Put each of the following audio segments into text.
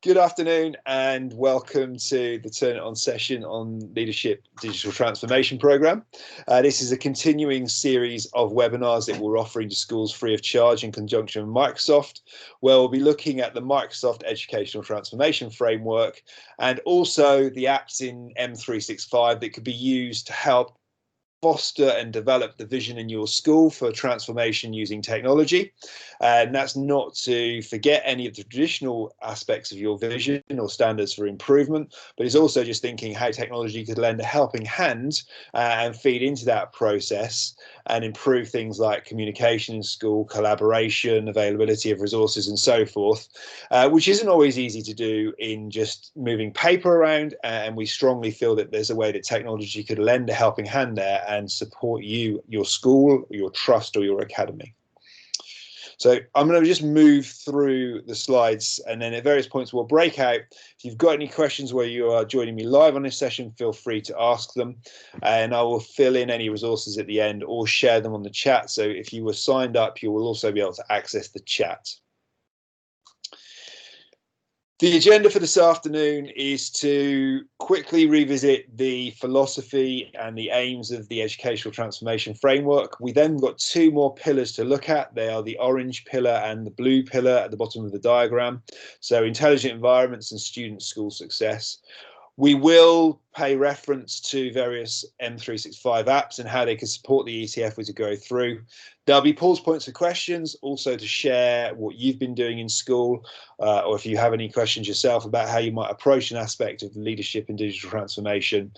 Good afternoon and welcome to the Turn It On session on Leadership Digital Transformation Programme. This is a continuing series of webinars that we're offering to schools free of charge in conjunction with Microsoft, where we'll be looking at the Microsoft Educational Transformation Framework and also the apps in M365 that could be used to help foster and develop the vision in your school for transformation using technology. And that's not to forget any of the traditional aspects of your vision or standards for improvement, but it's also just thinking how technology could lend a helping hand and feed into that process and improve things like communication in school, collaboration, availability of resources and so forth, which isn't always easy to do in just moving paper around. And we strongly feel that there's a way that technology could lend a helping hand there and support you, your school, your trust or your academy. So I'm going to just move through the slides and then at various points we'll break out. If you've got any questions where you are joining me live on this session, feel free to ask them and I will fill in any resources at the end or share them on the chat. So if you were signed up, you will also be able to access the chat. The agenda for this afternoon is to quickly revisit the philosophy and the aims of the Educational Transformation Framework. We then got two more pillars to look at. They are the orange pillar and the blue pillar at the bottom of the diagram. So intelligent environments and student school success. We will pay reference to various M365 apps and how they can support the ETF as we go through. There'll be pause points for questions, also to share what you've been doing in school, or if you have any questions yourself about how you might approach an aspect of leadership and digital transformation,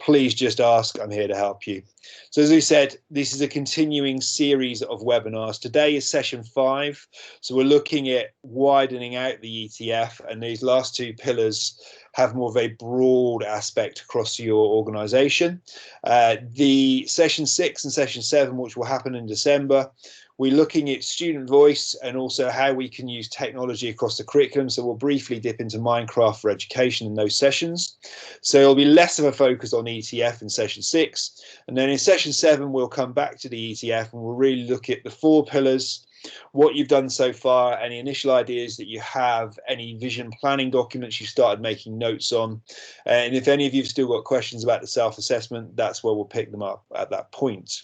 please just ask. I'm here to help you. So as we said, this is a continuing series of webinars. Today is session 5. So we're looking at widening out the ETF, and these last two pillars have more of a broad aspect across your organization. The session 6 and session 7, which will happen in December, we're looking at student voice and also how we can use technology across the curriculum. So we'll briefly dip into Minecraft for education in those sessions. So it'll be less of a focus on ETF in session 6. And then in session 7, we'll come back to the ETF and we'll really look at the 4 pillars, what you've done so far, any initial ideas that you have, any vision planning documents you started making notes on. And if any of you've still got questions about the self-assessment, that's where we'll pick them up at that point.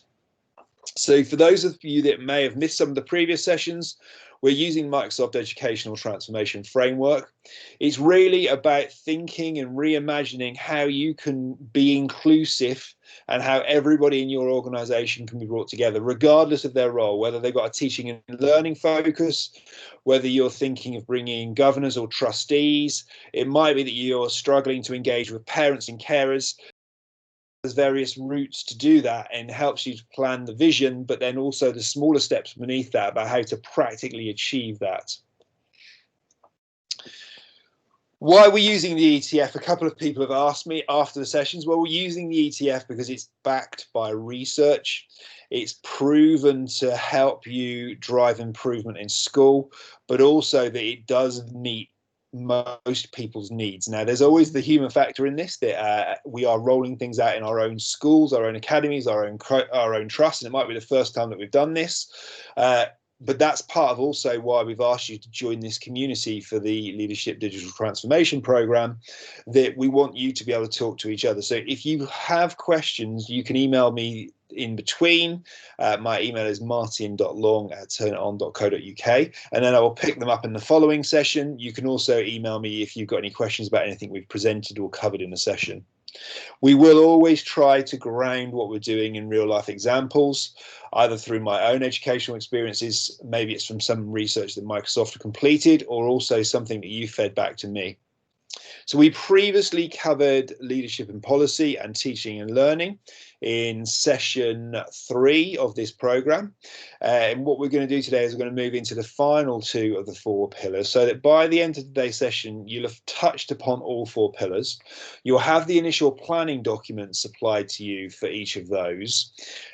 So for those of you that may have missed some of the previous sessions, we're using Microsoft Educational Transformation Framework. It's really about thinking and reimagining how you can be inclusive and how everybody in your organization can be brought together, regardless of their role, whether they've got a teaching and learning focus, whether you're thinking of bringing governors or trustees. It might be that you're struggling to engage with parents and carers. There's various routes to do that and helps you to plan the vision, but then also the smaller steps beneath that about how to practically achieve that. Why we're using the ETF, a couple of people have asked me after the sessions. Well, we're using the ETF because it's backed by research. It's proven to help you drive improvement in school, but also that it does meet most people's needs. Now, there's always the human factor in this, that we are rolling things out in our own schools, our own academies, our own trusts, and it might be the first time that we've done this. But that's part of also why we've asked you to join this community for the Leadership Digital Transformation Programme, that we want you to be able to talk to each other. So if you have questions, you can email me in between. My email is martin.long@turniton.co.uk, and then I will pick them up in the following session. You can also email me if you've got any questions about anything we've presented or covered in the session. We will always try to ground what we're doing in real life examples, either through my own educational experiences, maybe it's from some research that Microsoft have completed, or also something that you fed back to me. So we previously covered leadership and policy and teaching and learning in session 3 of this program. And what we're going to do today is we're going to move into the final 2 of the 4 pillars, so that by the end of today's session, you'll have touched upon all 4 pillars. You'll have the initial planning documents supplied to you for each of those.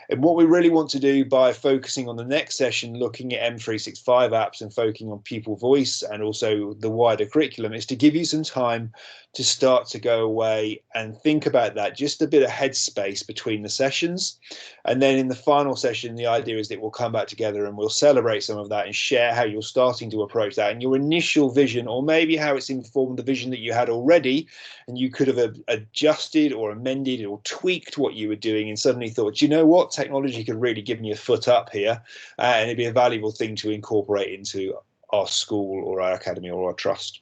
And what we really want to do by focusing on the next session, looking at M365 apps and focusing on pupil voice and also the wider curriculum, is to give you some time to start to go away and think about that, just a bit of headspace between between the sessions. And then in the final session, the idea is that we'll come back together and we'll celebrate some of that and share how you're starting to approach that and your initial vision, or maybe how it's informed the vision that you had already, and you could have adjusted or amended or tweaked what you were doing and suddenly thought, you know what, technology could really give me a foot up here, and it'd be a valuable thing to incorporate into our school or our academy or our trust.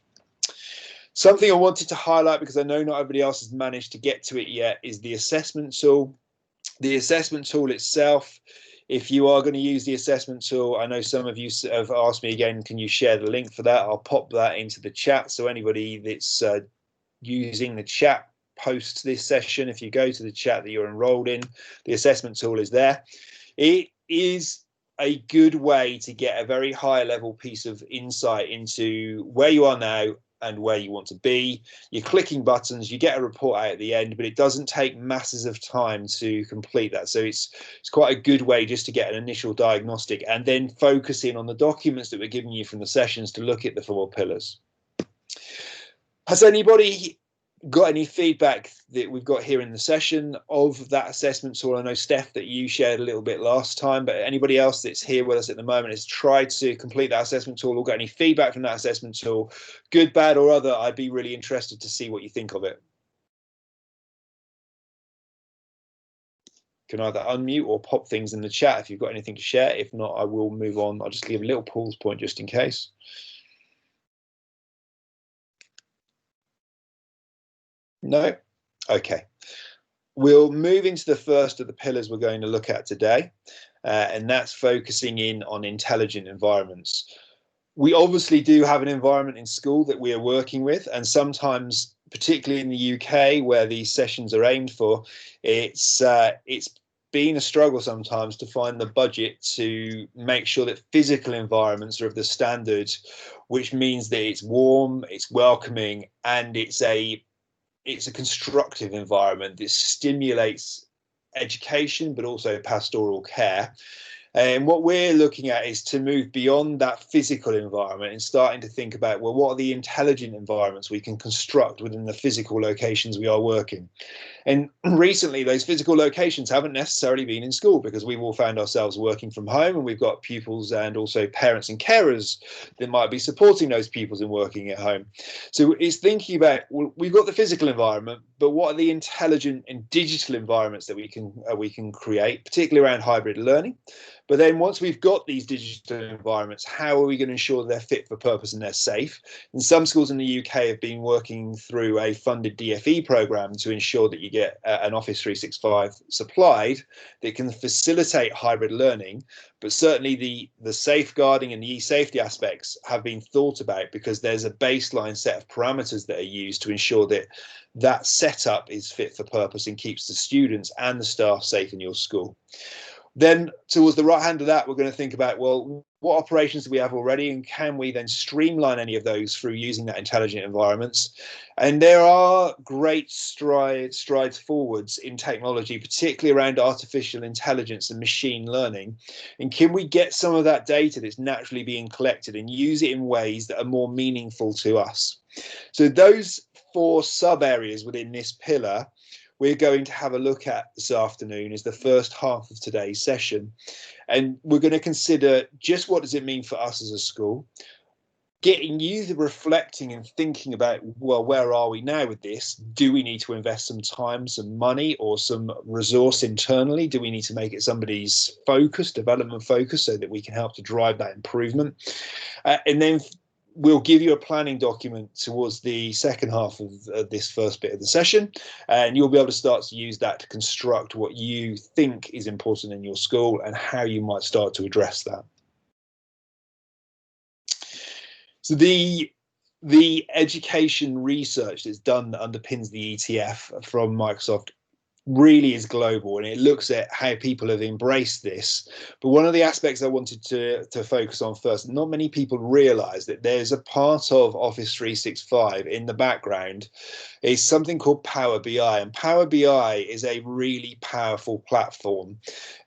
Something I wanted to highlight, because I know not everybody else has managed to get to it yet, is the assessment tool. The assessment tool itself, if you are going to use the assessment tool, I know some of you have asked me again, can you share the link for that? I'll pop that into the chat. So anybody that's using the chat post this session, if you go to the chat that you're enrolled in, the assessment tool is there. It is a good way to get a very high level piece of insight into where you are now and where you want to be. You're clicking buttons, you get a report out at the end, but it doesn't take masses of time to complete that. So it's quite a good way just to get an initial diagnostic and then focus in on the documents that we're giving you from the sessions to look at the 4 pillars. Has anybody got any feedback that we've got here in the session of that assessment tool? I know, Steph, that you shared a little bit last time, but anybody else that's here with us at the moment has tried to complete that assessment tool or got any feedback from that assessment tool, good, bad or other? I'd be really interested to see what you think of it. You can either unmute or pop things in the chat if you've got anything to share. If not, I will move on. I'll just leave a little pause point just in case. No? Okay. We'll move into the first of the pillars we're going to look at today, and that's focusing in on intelligent environments. We obviously do have an environment in school that we are working with, and sometimes, particularly in the UK where these sessions are aimed for, it's been a struggle sometimes to find the budget to make sure that physical environments are of the standard, which means that it's warm, it's welcoming, and it's a constructive environment that stimulates education, but also pastoral care. And what we're looking at is to move beyond that physical environment and starting to think about, well, what are the intelligent environments we can construct within the physical locations we are working? And recently, those physical locations haven't necessarily been in school, because we've all found ourselves working from home, and we've got pupils and also parents and carers that might be supporting those pupils in working at home. So it's thinking about, well, we've got the physical environment, but what are the intelligent and digital environments that we can create, particularly around hybrid learning? But then once we've got these digital environments, how are we going to ensure they're fit for purpose and they're safe? And some schools in the UK have been working through a funded DFE program to ensure that you get an Office 365 supplied that can facilitate hybrid learning. But certainly the safeguarding and the e-safety aspects have been thought about, because there's a baseline set of parameters that are used to ensure that that setup is fit for purpose and keeps the students and the staff safe in your school. Then towards the right hand of that, we're going to think about, well, what operations do we have already, and can we then streamline any of those through using that intelligent environments? And there are great strides forwards in technology, particularly around artificial intelligence and machine learning. And can we get some of that data that's naturally being collected and use it in ways that are more meaningful to us? So those 4 sub areas within this pillar we're going to have a look at this afternoon is the first half of today's session. And we're going to consider just what does it mean for us as a school, getting you the reflecting and thinking about, well, where are we now with this? Do we need to invest some time, some money, or some resource internally? Do we need to make it somebody's focus, development focus, so that we can help to drive that improvement? And then we'll give you a planning document towards the second half of this first bit of the session, and you'll be able to start to use that to construct what you think is important in your school and how you might start to address that. So the education research that's done that underpins the ETF from Microsoft really is global, and it looks at how people have embraced this. But one of the aspects I wanted to focus on first, not many people realize that there's a part of Office 365 in the background is something called Power BI, and Power BI is a really powerful platform.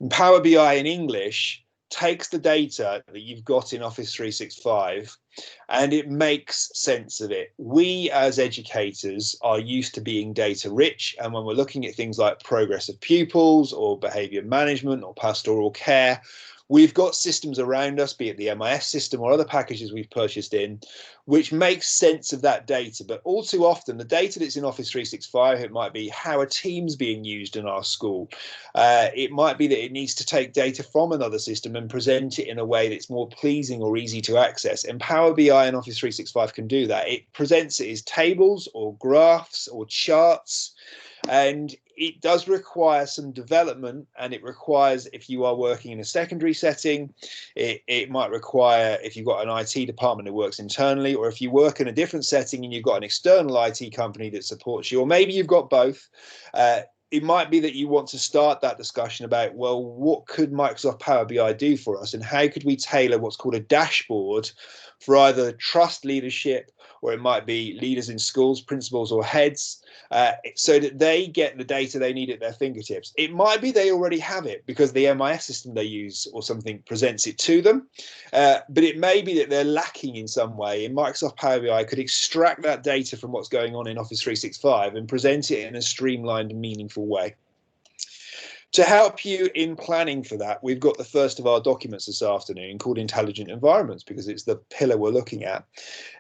And Power BI in English takes the data that you've got in Office 365 and it makes sense of it. We as educators are used to being data rich, and when we're looking at things like progress of pupils or behaviour management or pastoral care, we've got systems around us, be it the MIS system or other packages we've purchased in, which makes sense of that data. But all too often, the data that's in Office 365, it might be how a team's being used in our school. It might be that it needs to take data from another system and present it in a way that's more pleasing or easy to access. And Power BI and Office 365 can do that. It presents it as tables or graphs or charts. And it does require some development, and it requires, if you are working in a secondary setting, it might require, if you've got an IT department that works internally, or if you work in a different setting and you've got an external IT company that supports you, or maybe you've got both. It might be that you want to start that discussion about, well, what could Microsoft Power BI do for us, and how could we tailor what's called a dashboard for either trust leadership, or it might be leaders in schools, principals or heads, so that they get the data they need at their fingertips. It might be they already have it because the MIS system they use or something presents it to them, but it may be that they're lacking in some way, and Microsoft Power BI could extract that data from what's going on in Office 365 and present it in a streamlined and meaningful way. To help you in planning for that, we've got the first of our documents this afternoon called Intelligent Environments, because it's the pillar we're looking at.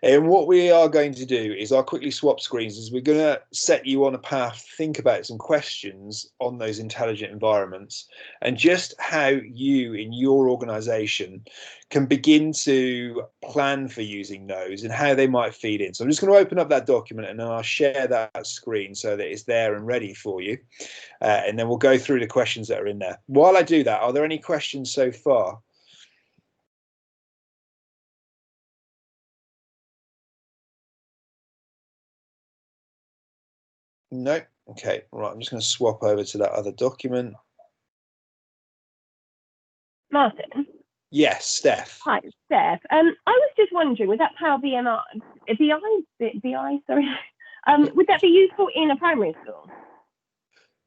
And what we are going to do is I'll quickly swap screens as we're going to set you on a path, think about some questions on those intelligent environments and just how you in your organization can begin to plan for using those and how they might feed in. So I'm just going to open up that document and then I'll share that screen so that it's there and ready for you. And then we'll go through the questions that are in there. While I do that, are there any questions so far? No? Okay, right, I'm just going to swap over to that other document. Martin? Yes, Steph. Hi, Steph. I was just wondering, with that Power BI, sorry, would that be useful in a primary school?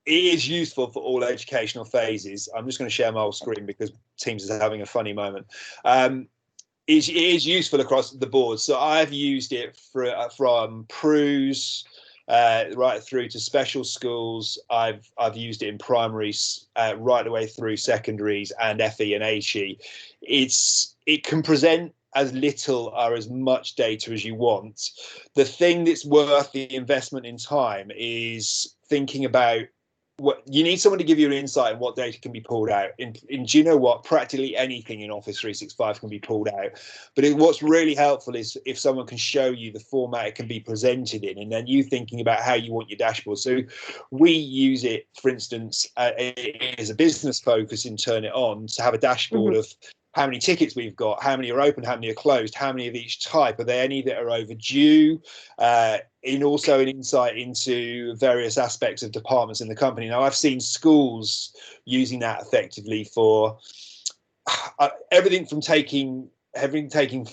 It is useful for all educational phases. I'm just going to share my whole screen because Teams is having a funny moment. It is useful across the board. So I've used it from PRUs right through to special schools. I've used it in primaries right the way through secondaries and FE and HE. It can present as little or as much data as you want. The thing that's worth the investment in time is thinking about what you need someone to give you an insight on what data can be pulled out. And do you know what? Practically anything in Office 365 can be pulled out. But what's really helpful is if someone can show you the format it can be presented in, and then you thinking about how you want your dashboard. So we use it, for instance, as a business focus and turn it on to have a dashboard of how many tickets we've got, how many are open, how many are closed, how many of each type, are there any that are overdue, and also an insight into various aspects of departments in the company. Now, I've seen schools using that effectively for everything from taking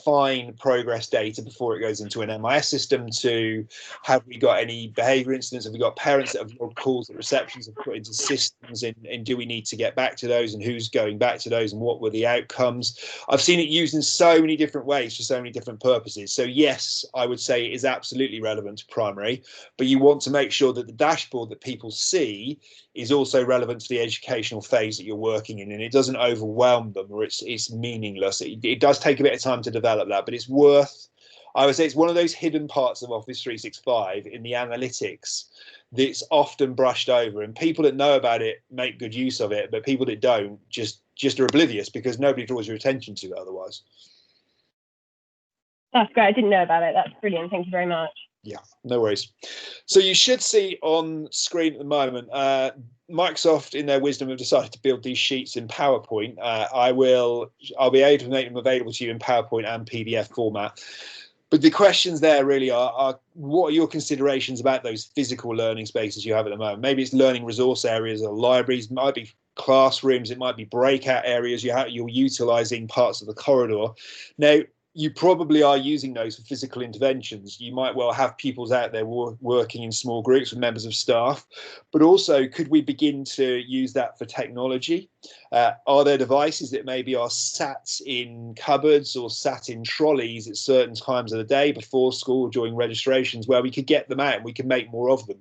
fine progress data before it goes into an MIS system to have we got any behavior incidents, have we got parents that have logged calls that receptions have put into systems, and do we need to get back to those, and who's going back to those, and what were the outcomes. I've seen it used in so many different ways for so many different purposes. So yes, I would say it is absolutely relevant to primary, but you want to make sure that the dashboard that people see is also relevant to the educational phase that you're working in, and it doesn't overwhelm them or it's meaningless. It does take a bit of time to develop that, but it's worth, I would say it's one of those hidden parts of Office 365 in the analytics that's often brushed over, and people that know about it make good use of it, but people that don't just are oblivious because nobody draws your attention to it otherwise. That's great. I didn't know about it. That's brilliant. Thank you very much. Yeah, no worries. So you should see on screen at the moment, Microsoft, in their wisdom, have decided to build these sheets in PowerPoint. I'll be able to make them available to you in PowerPoint and PDF format. But the questions there really are what are your considerations about those physical learning spaces you have at the moment? Maybe it's learning resource areas or libraries, it might be classrooms, it might be breakout areas, you're utilizing parts of the corridor. Now, you probably are using those for physical interventions. You might well have pupils out there working in small groups with members of staff, but also could we begin to use that for technology? Are there devices that maybe are sat in cupboards or sat in trolleys at certain times of the day before school during registrations where we could get them out and we can make more of them?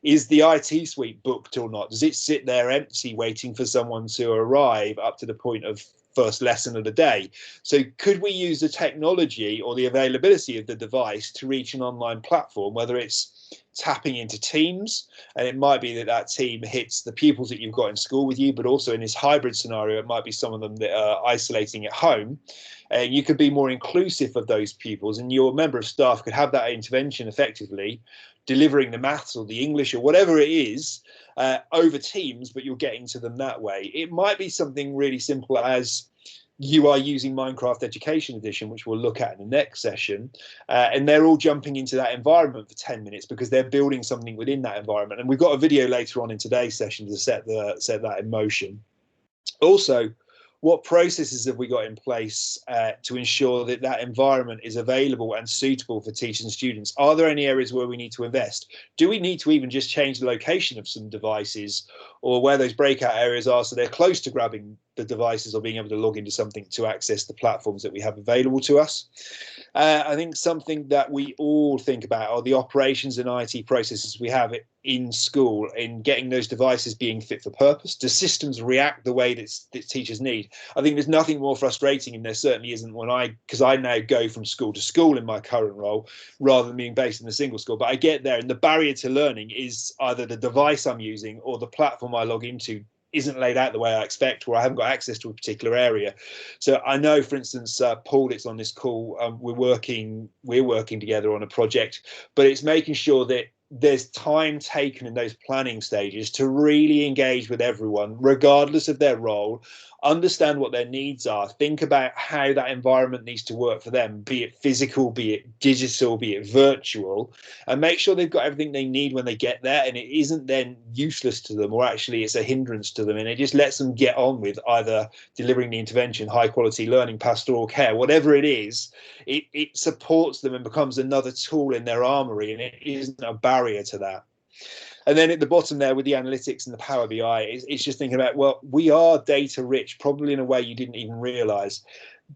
Is the IT suite booked or not? Does it sit there empty waiting for someone to arrive up to the point of first lesson of the day? So could we use the technology or the availability of the device to reach an online platform, whether it's tapping into Teams, and it might be that that team hits the pupils that you've got in school with you, but also in this hybrid scenario, it might be some of them that are isolating at home. And you could be more inclusive of those pupils, and your member of staff could have that intervention effectively delivering the maths or the English or whatever it is over Teams, but you're getting to them that way. It might be something really simple as you are using Minecraft Education Edition, which we'll look at in the next session, and they're all jumping into that environment for 10 minutes because they're building something within that environment. And we've got a video later on in today's session to set that in motion. Also, what processes have we got in place to ensure that that environment is available and suitable for teachers and students? Are there any areas where we need to invest? Do we need to even just change the location of some devices or where those breakout areas are so they're close to grabbing the devices or being able to log into something to access the platforms that we have available to us? I think something that we all think about are the operations and IT processes we have in school in getting those devices being fit for purpose. Do systems react the way that teachers need? I think there's nothing more frustrating, and there certainly isn't because I now go from school to school in my current role rather than being based in a single school. But I get there and the barrier to learning is either the device I'm using or the platform I log into isn't laid out the way I expect, or I haven't got access to a particular area. So I know, for instance, Paul, it's on this call, we're working together on a project, but it's making sure that there's time taken in those planning stages to really engage with everyone, regardless of their role, understand what their needs are, think about how that environment needs to work for them, be it physical, be it digital, be it virtual, and make sure they've got everything they need when they get there, and it isn't then useless to them, or actually it's a hindrance to them, and it just lets them get on with either delivering the intervention, high quality learning, pastoral care, whatever it is. It supports them and becomes another tool in their armory, and it isn't a barrier to that. And then at the bottom there with the analytics and the Power BI, it's just thinking about, well, we are data rich, probably in a way you didn't even realize.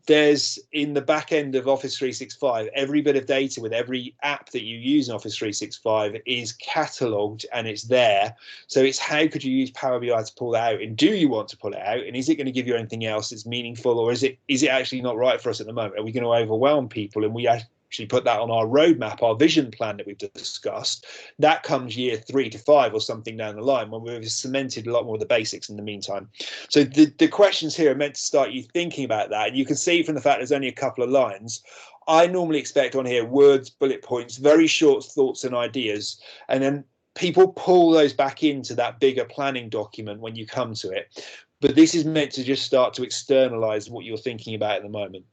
There's in the back end of Office 365, every bit of data with every app that you use in Office 365 is catalogued and it's there. So it's how could you use Power BI to pull that out, and do you want to pull it out, and is it going to give you anything else that's meaningful, or is it actually not right for us at the moment? Are we going to overwhelm people? And we actually put that on our roadmap, our vision plan that we've discussed. That comes year 3 to 5 or something down the line when we've cemented a lot more of the basics in the meantime. So the questions here are meant to start you thinking about that. And you can see from the fact there's only a couple of lines, I normally expect on here words, bullet points, very short thoughts and ideas, and then people pull those back into that bigger planning document when you come to it. But this is meant to just start to externalize what you're thinking about at the moment.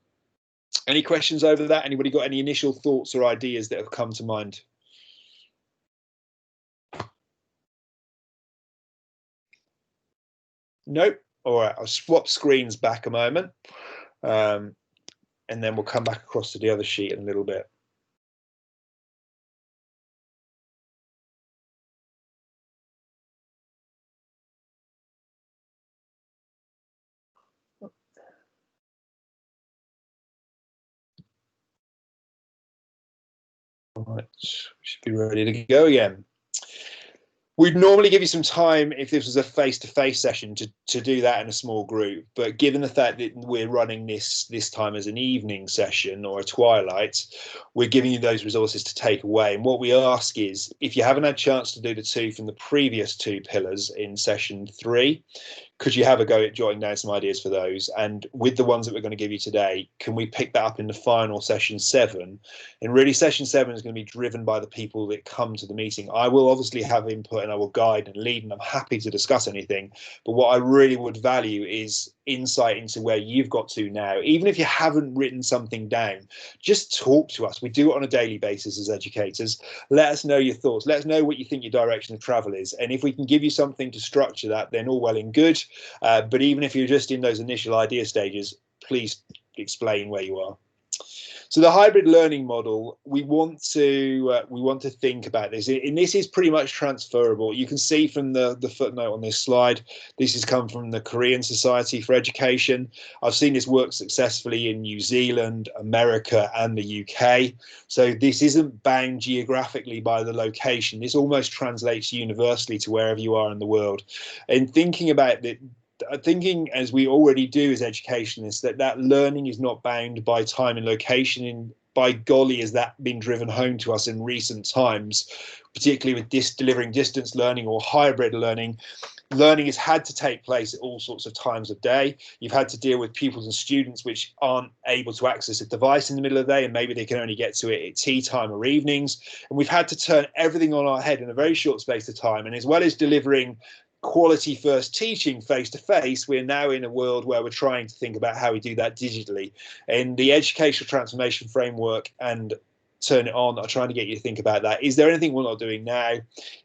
Any questions over that? Anybody got any initial thoughts or ideas that have come to mind? Nope. All right, I'll swap screens back a moment, and then we'll come back across to the other sheet in a little bit. All right, we should be ready to go again. We'd normally give you some time if this was a face-to-face session to do that in a small group, but given the fact that we're running this time as an evening session or a twilight, we're giving you those resources to take away. And what we ask is, if you haven't had a chance to do the 2 from the previous 2 pillars in session 3, could you have a go at jotting down some ideas for those? And with the ones that we're going to give you today, can we pick that up in the final session 7? And really session 7 is going to be driven by the people that come to the meeting. I will obviously have input and I will guide and lead, and I'm happy to discuss anything. But what I really would value is insight into where you've got to now. Even if you haven't written something down, just talk to us. We do it on a daily basis as educators. Let us know your thoughts. Let us know what you think your direction of travel is. And if we can give you something to structure that, then all well and good. But even if you're just in those initial idea stages, please explain where you are. So the hybrid learning model, we want to think about this, and this is pretty much transferable. You can see from the footnote on this slide, this has come from the Korean Society for Education. I've seen this work successfully in New Zealand, America, and the UK. So this isn't bound geographically by the location. This almost translates universally to wherever you are in the world. And thinking about it, thinking as we already do as educationists, that learning is not bound by time and location. And by golly, has that been driven home to us in recent times, particularly with delivering distance learning or hybrid learning. Learning has had to take place at all sorts of times of day. You've had to deal with pupils and students which aren't able to access a device in the middle of the day, and maybe they can only get to it at tea time or evenings. And we've had to turn everything on our head in a very short space of time. And as well as delivering quality first teaching face to face, we're now in a world where we're trying to think about how we do that digitally. And the educational transformation framework and Turn It On are trying to get you to think about that. Is there anything we're not doing now?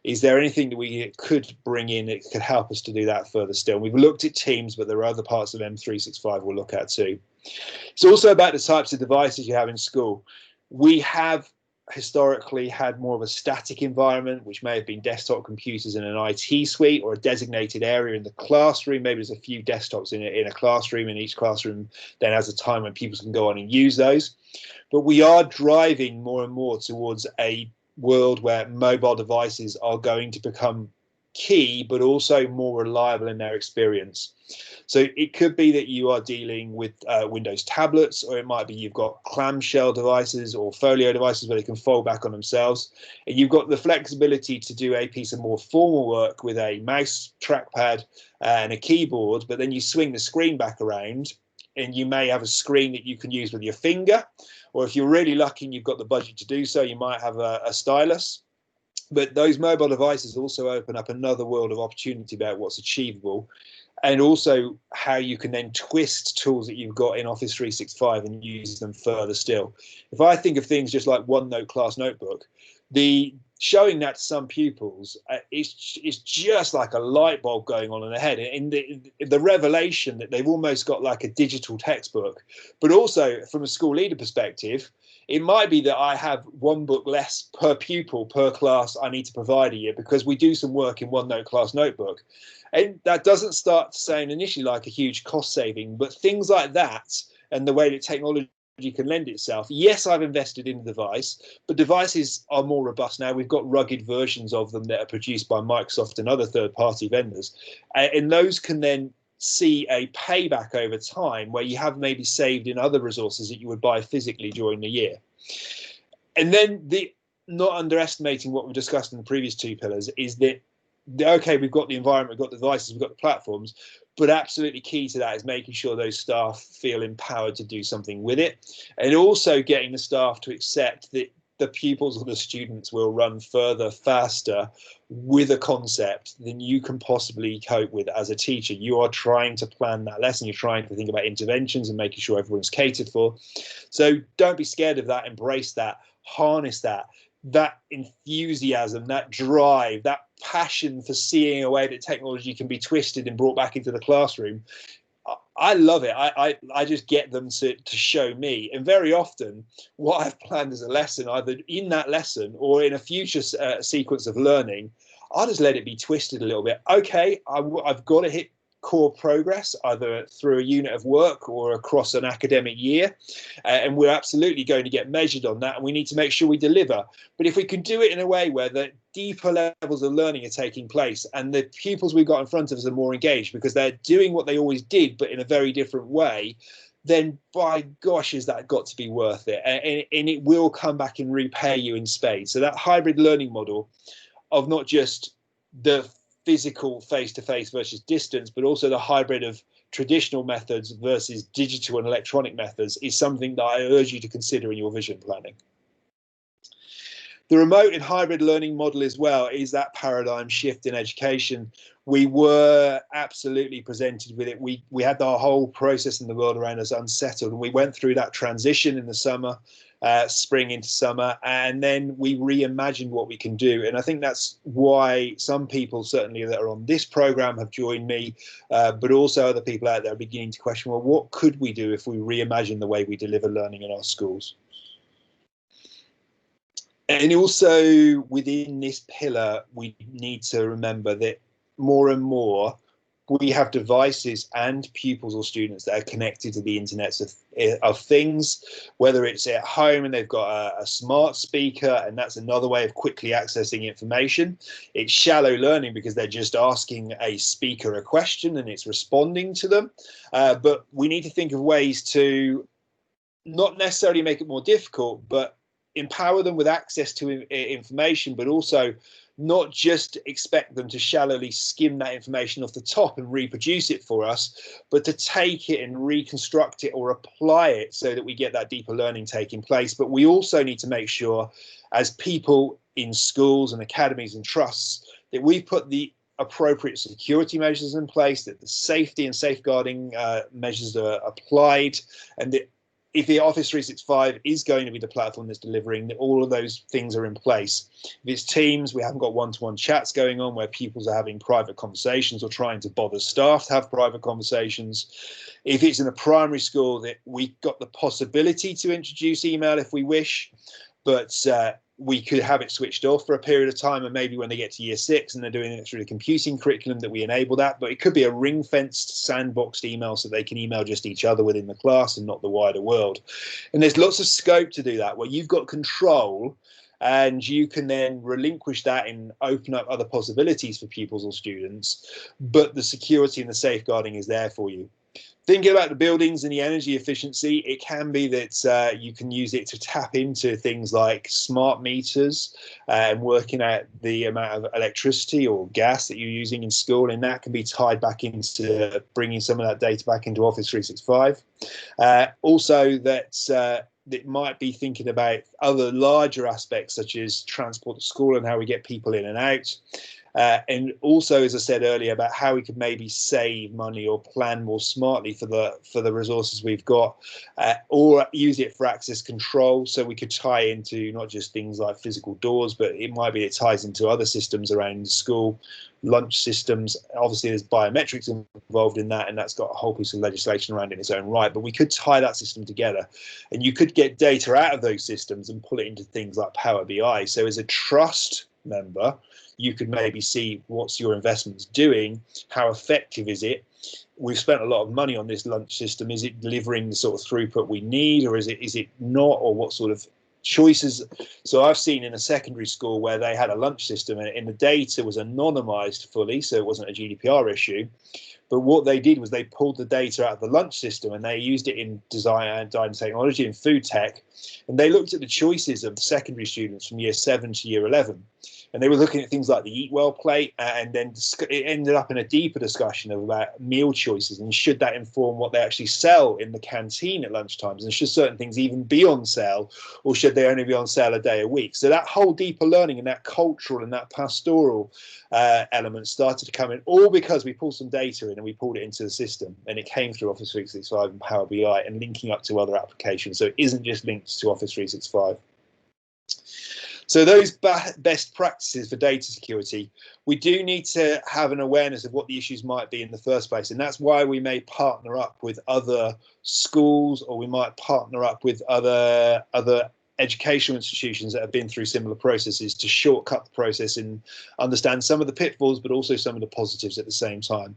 Is there anything that we could bring in that could help us to do that further still? We've looked at Teams, but there are other parts of M365 we'll look at too. It's also about the types of devices you have in school. We have historically had more of a static environment, which may have been desktop computers in an IT suite or a designated area in the classroom. Maybe there's a few desktops in a classroom, and each classroom then has a time when people can go on and use those. But we are driving more and more towards a world where mobile devices are going to become key, but also more reliable in their experience. So it could be that you are dealing with Windows tablets, or it might be you've got clamshell devices or folio devices where they can fold back on themselves. And you've got the flexibility to do a piece of more formal work with a mouse, trackpad, and a keyboard, but then you swing the screen back around and you may have a screen that you can use with your finger. Or if you're really lucky and you've got the budget to do so, you might have a stylus. But those mobile devices also open up another world of opportunity about what's achievable, and also how you can then twist tools that you've got in Office 365 and use them further still. If I think of things just like OneNote class notebook, showing that to some pupils, it's just like a light bulb going on in their head. And the revelation that they've almost got like a digital textbook. But also from a school leader perspective, it might be that I have one book less per pupil per class I need to provide a year because we do some work in OneNote class notebook. And that doesn't start to sound initially like a huge cost saving, but things like that and the way that technology can lend itself. Yes, I've invested in the device, but devices are more robust now. We've got rugged versions of them that are produced by Microsoft and other third-party vendors, and those can then see a payback over time where you have maybe saved in other resources that you would buy physically during the year. And then not underestimating what we discussed in the previous two pillars is that okay, we've got the environment, we've got the devices, we've got the platforms, but absolutely key to that is making sure those staff feel empowered to do something with it, and also getting the staff to accept that the pupils or the students will run further, faster with a concept than you can possibly cope with as a teacher. You are trying to plan that lesson, you're trying to think about interventions and making sure everyone's catered for. So don't be scared of that, embrace that, harness that enthusiasm, that drive, that passion for seeing a way that technology can be twisted and brought back into the classroom. I love it. I just get them to show me. And very often what I've planned as a lesson, either in that lesson or in a future sequence of learning, I'll just let it be twisted a little bit. Okay, I've got to hit core progress either through a unit of work or across an academic year, and we're absolutely going to get measured on that, and we need to make sure we deliver. But if we can do it in a way where the deeper levels of learning are taking place and the pupils we've got in front of us are more engaged because they're doing what they always did but in a very different way, then by gosh, has that got to be worth it, and it will come back and repay you in spades. So that hybrid learning model of not just the physical face-to-face versus distance, but also the hybrid of traditional methods versus digital and electronic methods is something that I urge you to consider in your vision planning. The remote and hybrid learning model as well is that paradigm shift in education. We were absolutely presented with it. We had the whole process in the world around us unsettled, and we went through that transition in the summer, spring into summer, and then we reimagined what we can do. And I think that's why some people certainly that are on this program have joined me, but also other people out there are beginning to question, well, what could we do if we reimagine the way we deliver learning in our schools? And also within this pillar, we need to remember that more and more we have devices and pupils or students that are connected to the internet of things, whether it's at home and they've got a smart speaker, and that's another way of quickly accessing information. It's shallow learning because they're just asking a speaker a question and it's responding to them. But we need to think of ways to not necessarily make it more difficult, but empower them with access to information, but also not just expect them to shallowly skim that information off the top and reproduce it for us, but to take it and reconstruct it or apply it so that we get that deeper learning taking place. But we also need to make sure, as people in schools and academies and trusts, that we put the appropriate security measures in place, that the safety and safeguarding measures are applied, and that if the Office 365 is going to be the platform that's delivering, that all of those things are in place. If it's Teams, we haven't got one-to-one chats going on where pupils are having private conversations or trying to bother staff to have private conversations. If it's in a primary school, that we've got the possibility to introduce email if we wish, but we could have it switched off for a period of time, and maybe when they get to year 6 and they're doing it through the computing curriculum, that we enable that. But it could be a ring-fenced, sandboxed email so they can email just each other within the class and not the wider world. And there's lots of scope to do that, where you've got control and you can then relinquish that and open up other possibilities for pupils or students, but the security and the safeguarding is there for you. Thinking about the buildings and the energy efficiency, it can be that you can use it to tap into things like smart meters and working out the amount of electricity or gas that you're using in school, and that can be tied back into bringing some of that data back into Office 365. Also, that it might be thinking about other larger aspects such as transport to school and how we get people in and out. And also, as I said earlier, about how we could maybe save money or plan more smartly for the resources we've got, or use it for access control. So we could tie into not just things like physical doors, but it might be it ties into other systems around the school, lunch systems. Obviously, there's biometrics involved in that, and that's got a whole piece of legislation around it in its own right. But we could tie that system together, and you could get data out of those systems and pull it into things like Power BI. So as a trust member, you could maybe see what's your investments doing, how effective is it. We've spent a lot of money on this lunch system. Is it delivering the sort of throughput we need, or is it not, or what sort of choices? So I've seen in a secondary school where they had a lunch system and the data was anonymized fully, so it wasn't a GDPR issue. But what they did was they pulled the data out of the lunch system and they used it in design and technology and food tech. And they looked at the choices of the secondary students from year 7 to year 11. And they were looking at things like the Eat Well plate, and then it ended up in a deeper discussion about meal choices and should that inform what they actually sell in the canteen at lunchtimes, and should certain things even be on sale, or should they only be on sale a day a week? So that whole deeper learning and that cultural and that pastoral element started to come in, all because we pulled some data in and we pulled it into the system, and it came through Office 365 and Power BI and linking up to other applications. So it isn't just linked to Office 365. So those best practices for data security, we do need to have an awareness of what the issues might be in the first place. And that's why we may partner up with other schools, or we might partner up with other educational institutions that have been through similar processes to shortcut the process and understand some of the pitfalls, but also some of the positives at the same time.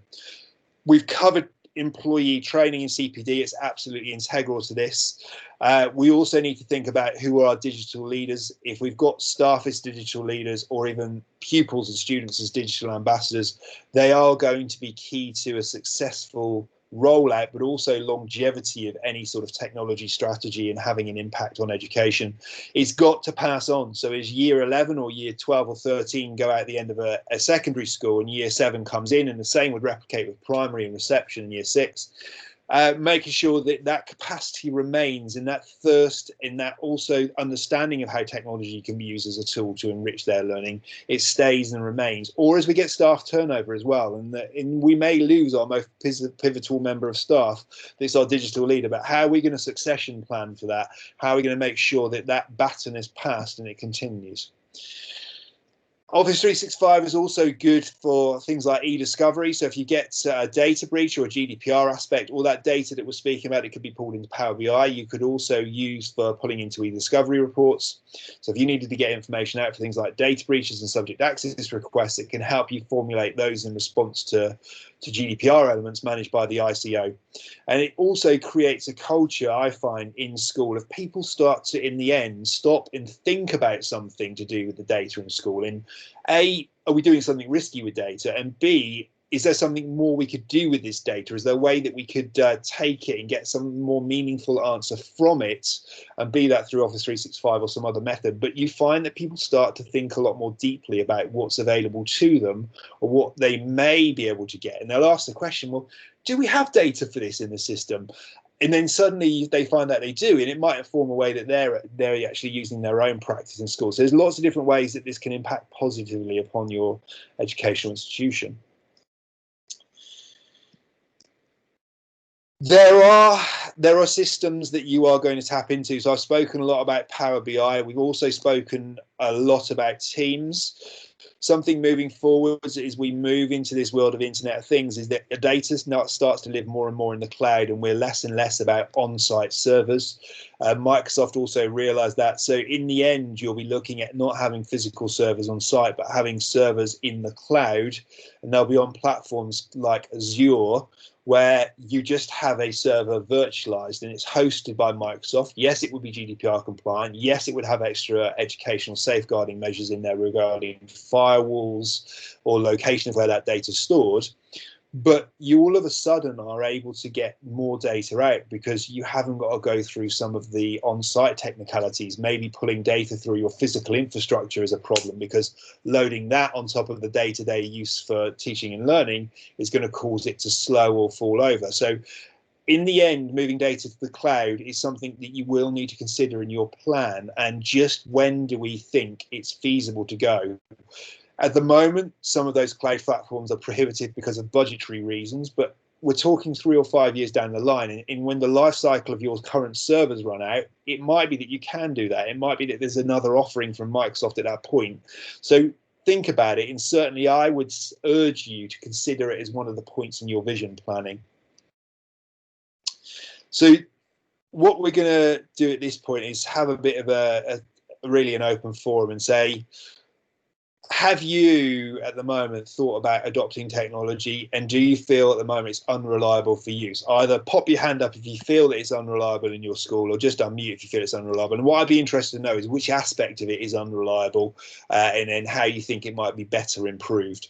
We've covered employee training in CPD. It's absolutely integral to this. We also need to think about who are our digital leaders. If we've got staff as digital leaders, or even pupils and students as digital ambassadors, they are going to be key to a successful rollout, but also longevity of any sort of technology strategy and having an impact on education. It's got to pass on. So as year 11 or year 12 or 13 go out the end of a secondary school, and year 7 comes in, and the same would replicate with primary and reception in year 6, making sure that that capacity remains, in that thirst, in that also understanding of how technology can be used as a tool to enrich their learning, it stays and remains. Or as we get staff turnover as well, and we may lose our most pivotal member of staff, this our digital leader, but how are we going to succession plan for that? How are we going to make sure that that baton is passed and it continues? Office 365 is also good for things like e-discovery. So if you get a data breach or a GDPR aspect, all that data that we're speaking about, it could be pulled into Power BI. You could also use for pulling into e-discovery reports. So if you needed to get information out for things like data breaches and subject access requests, it can help you formulate those in response to GDPR elements managed by the ICO. And it also creates a culture, I find, in school of people start to, in the end, stop and think about something to do with the data in school. And A, are we doing something risky with data? And B, is there something more we could do with this data? Is there a way that we could take it and get some more meaningful answer from it, and be that through Office 365 or some other method? But you find that people start to think a lot more deeply about what's available to them or what they may be able to get. And they'll ask the question, well, do we have data for this in the system? And then suddenly they find that they do, and it might inform a way that they're actually using their own practice in school. So there's lots of different ways that this can impact positively upon your educational institution. There are systems that you are going to tap into. So I've spoken a lot about Power BI. We've also spoken a lot about Teams. Something moving forwards as we move into this world of Internet of Things is that the data now starts to live more and more in the cloud, and we're less and less about on-site servers. Microsoft also realized that. So in the end, you'll be looking at not having physical servers on site, but having servers in the cloud, and they'll be on platforms like Azure, where you just have a server virtualized and it's hosted by Microsoft. Yes, it would be GDPR compliant. Yes, it would have extra educational safeguarding measures in there regarding firewalls or locations where that data is stored. But you all of a sudden are able to get more data out because you haven't got to go through some of the on-site technicalities. Maybe pulling data through your physical infrastructure is a problem because loading that on top of the day-to-day use for teaching and learning is going to cause it to slow or fall over. So in the end, moving data to the cloud is something that you will need to consider in your plan. And just when do we think it's feasible to go? At the moment, some of those cloud platforms are prohibitive because of budgetary reasons, but we're talking 3 or 5 years down the line. And when the life cycle of your current servers run out, it might be that you can do that. It might be that there's another offering from Microsoft at that point. So think about it. And certainly I would urge you to consider it as one of the points in your vision planning. So what we're going to do at this point is have a bit of a really an open forum and say, have you at the moment thought about adopting technology, and do you feel at the moment it's unreliable for use? Either pop your hand up if you feel that it's unreliable in your school, or just unmute if you feel it's unreliable. And what I'd be interested to know is which aspect of it is unreliable, and then how you think it might be better improved.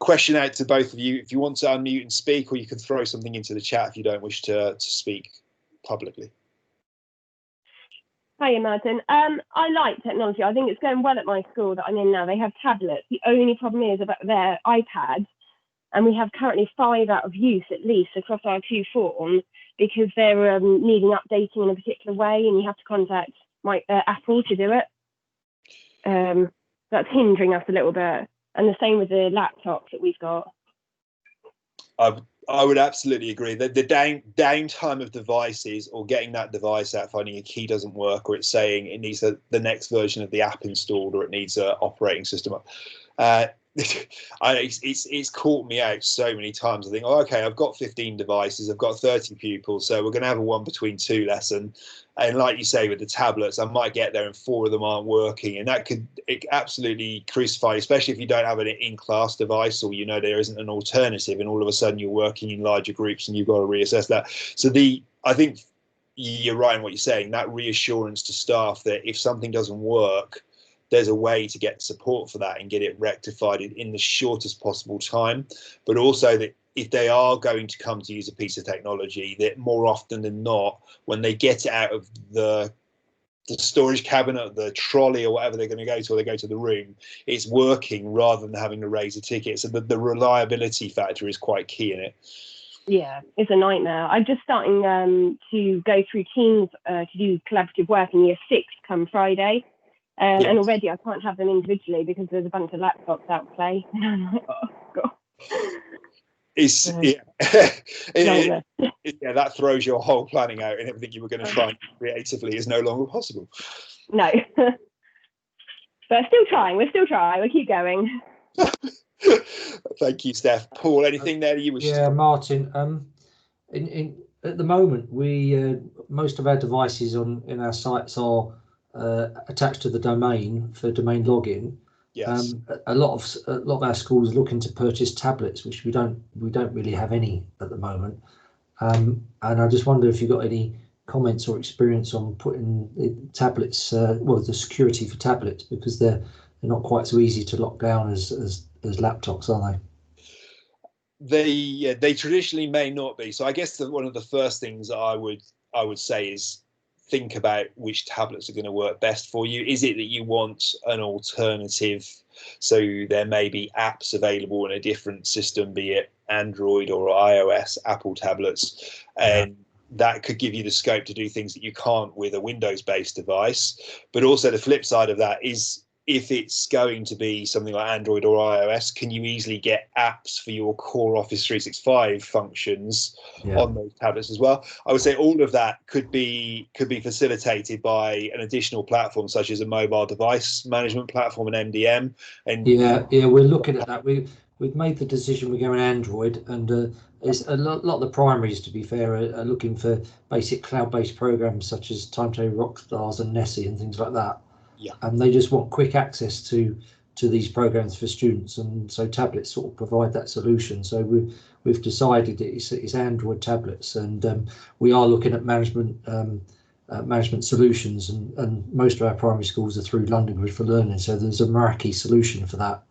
Question out to both of you if you want to unmute and speak, or you can throw something into the chat if you don't wish to speak publicly. Hiya, Martin. I like technology. I think it's going well at my school that I'm in now. They have tablets. The only problem is about their iPads, and we have currently 5 out of use at least across our 2 forms because they're needing updating in a particular way, and you have to contact Apple to do it. That's hindering us a little bit, and the same with the laptops that we've got. I would absolutely agree that the downtime of devices, or getting that device out, finding a key doesn't work, or it's saying it needs the next version of the app installed, or it needs an operating system. It's caught me out so many times. I think, oh, okay, I've got 15 devices, I've got 30 pupils, so we're going to have a 1 between 2 lesson. And like you say, with the tablets, I might get there and 4 of them aren't working, and that could absolutely crucify, especially if you don't have an in-class device, or you know there isn't an alternative, and all of a sudden you're working in larger groups and you've got to reassess that. So I think you're right in what you're saying, that reassurance to staff that if something doesn't work, there's a way to get support for that and get it rectified in the shortest possible time. But also that if they are going to come to use a piece of technology, that more often than not, when they get it out of the storage cabinet, the trolley, or whatever they're going to go to, or they go to the room, it's working rather than having to raise a ticket. So the reliability factor is quite key in it. Yeah, it's a nightmare. I'm just starting to go through Teams to do collaborative work in year 6 come Friday. Yes. And already I can't have them individually because there's a bunch of laptops out to play. And I'm like, oh, God. That throws your whole planning out, and everything you were going to try and do creatively is no longer possible. No. But still trying. We're still trying. We'll keep going. Thank you, Steph. Paul, anything there you wish to? Yeah, Martin. In at the moment, we most of our devices in our sites are attached to the domain for domain login. Yes. A lot of our schools are looking to purchase tablets, which we don't really have any at the moment. And I just wonder if you've got any comments or experience on putting the tablets, well, the security for tablets, because they're not quite so easy to lock down as laptops, are they? They traditionally may not be. So I guess one of the first things I would say is think about which tablets are going to work best for you. Is it that you want an alternative? So there may be apps available in a different system, be it Android or iOS, Apple tablets, and that could give you the scope to do things that you can't with a Windows-based device. But also the flip side of that is, if it's going to be something like Android or iOS, can you easily get apps for your core Office 365 functions on those tablets as well? I would say all of that could be facilitated by an additional platform, such as a mobile device management platform, an MDM. And we're looking at that. We've made the decision we're going Android, and it's a lot of the primaries, to be fair, are looking for basic cloud-based programs such as Timetable Rockstars and Nessie and things like that. Yeah. And they just want quick access to these programs for students, and so tablets sort of provide that solution. So we've decided it's Android tablets, and we are looking at management solutions, and most of our primary schools are through London Grid for Learning, so there's a Meraki solution for that.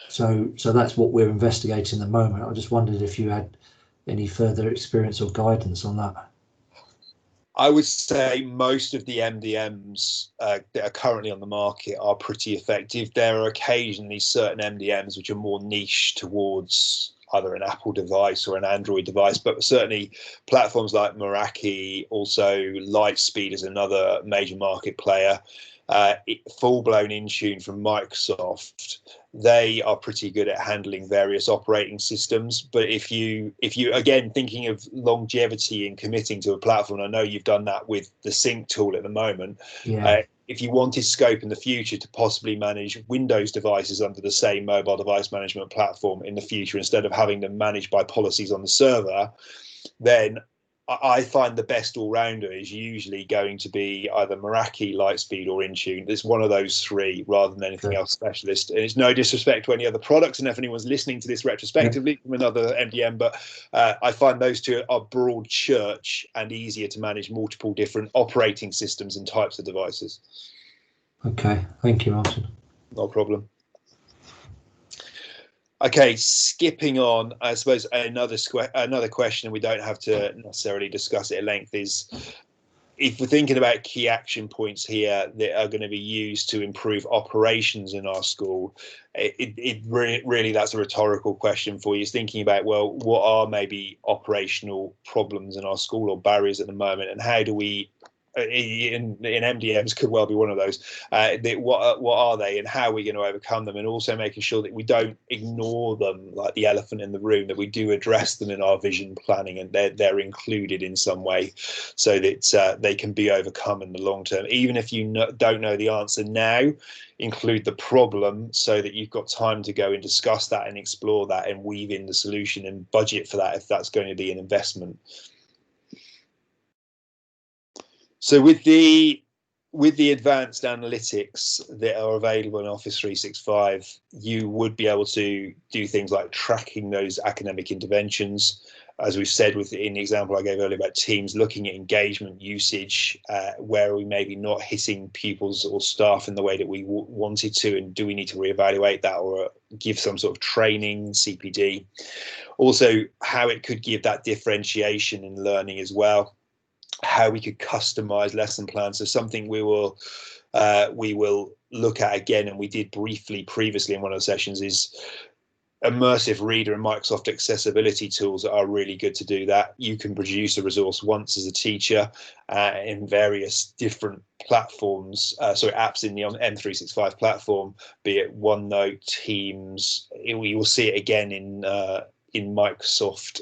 So that's what we're investigating at the moment. I just wondered if you had any further experience or guidance on that. I would say most of the MDMs that are currently on the market are pretty effective. There are occasionally certain MDMs which are more niche towards either an Apple device or an Android device, but certainly platforms like Meraki, also Lightspeed is another major market player, full-blown Intune from Microsoft. They are pretty good at handling various operating systems. But if you again, thinking of longevity and committing to a platform, I know you've done that with the Sync tool at the moment. If you wanted scope in the future to possibly manage Windows devices under the same mobile device management platform in the future, instead of having them managed by policies on the server, then I find the best all-rounder is usually going to be either Meraki, Lightspeed, or Intune. It's one of those three rather than anything else specialist. And it's no disrespect to any other products, and if anyone's listening to this retrospectively from another MDM, but I find those two are broad church and easier to manage multiple different operating systems and types of devices. Okay, thank you, Martin. No problem. Okay, skipping on, I suppose another question, and we don't have to necessarily discuss it at length, is if we're thinking about key action points here that are going to be used to improve operations in our school, it really that's a rhetorical question for you. Is thinking about, well, what are maybe operational problems in our school or barriers at the moment, and how do we in MDMs could well be one of those. What are they, and how are we going to overcome them, and also making sure that we don't ignore them like the elephant in the room, that we do address them in our vision planning, and they're included in some way, so that they can be overcome in the long term. Even if you don't know the answer now, include the problem so that you've got time to go and discuss that and explore that and weave in the solution and budget for that if that's going to be an investment. So with the advanced analytics that are available in Office 365, you would be able to do things like tracking those academic interventions. As we've said in the example I gave earlier about Teams, looking at engagement usage, where we maybe not hitting pupils or staff in the way that we wanted to, and do we need to reevaluate that or give some sort of training, CPD. Also, how it could give that differentiation in learning as well. How we could customize lesson plans. So something we will look at again, and we did briefly previously in one of the sessions, is immersive reader and Microsoft accessibility tools that are really good to do that. You can produce a resource once as a teacher in various different platforms, apps in the M365 platform, be it OneNote, Teams. We will see it again in Microsoft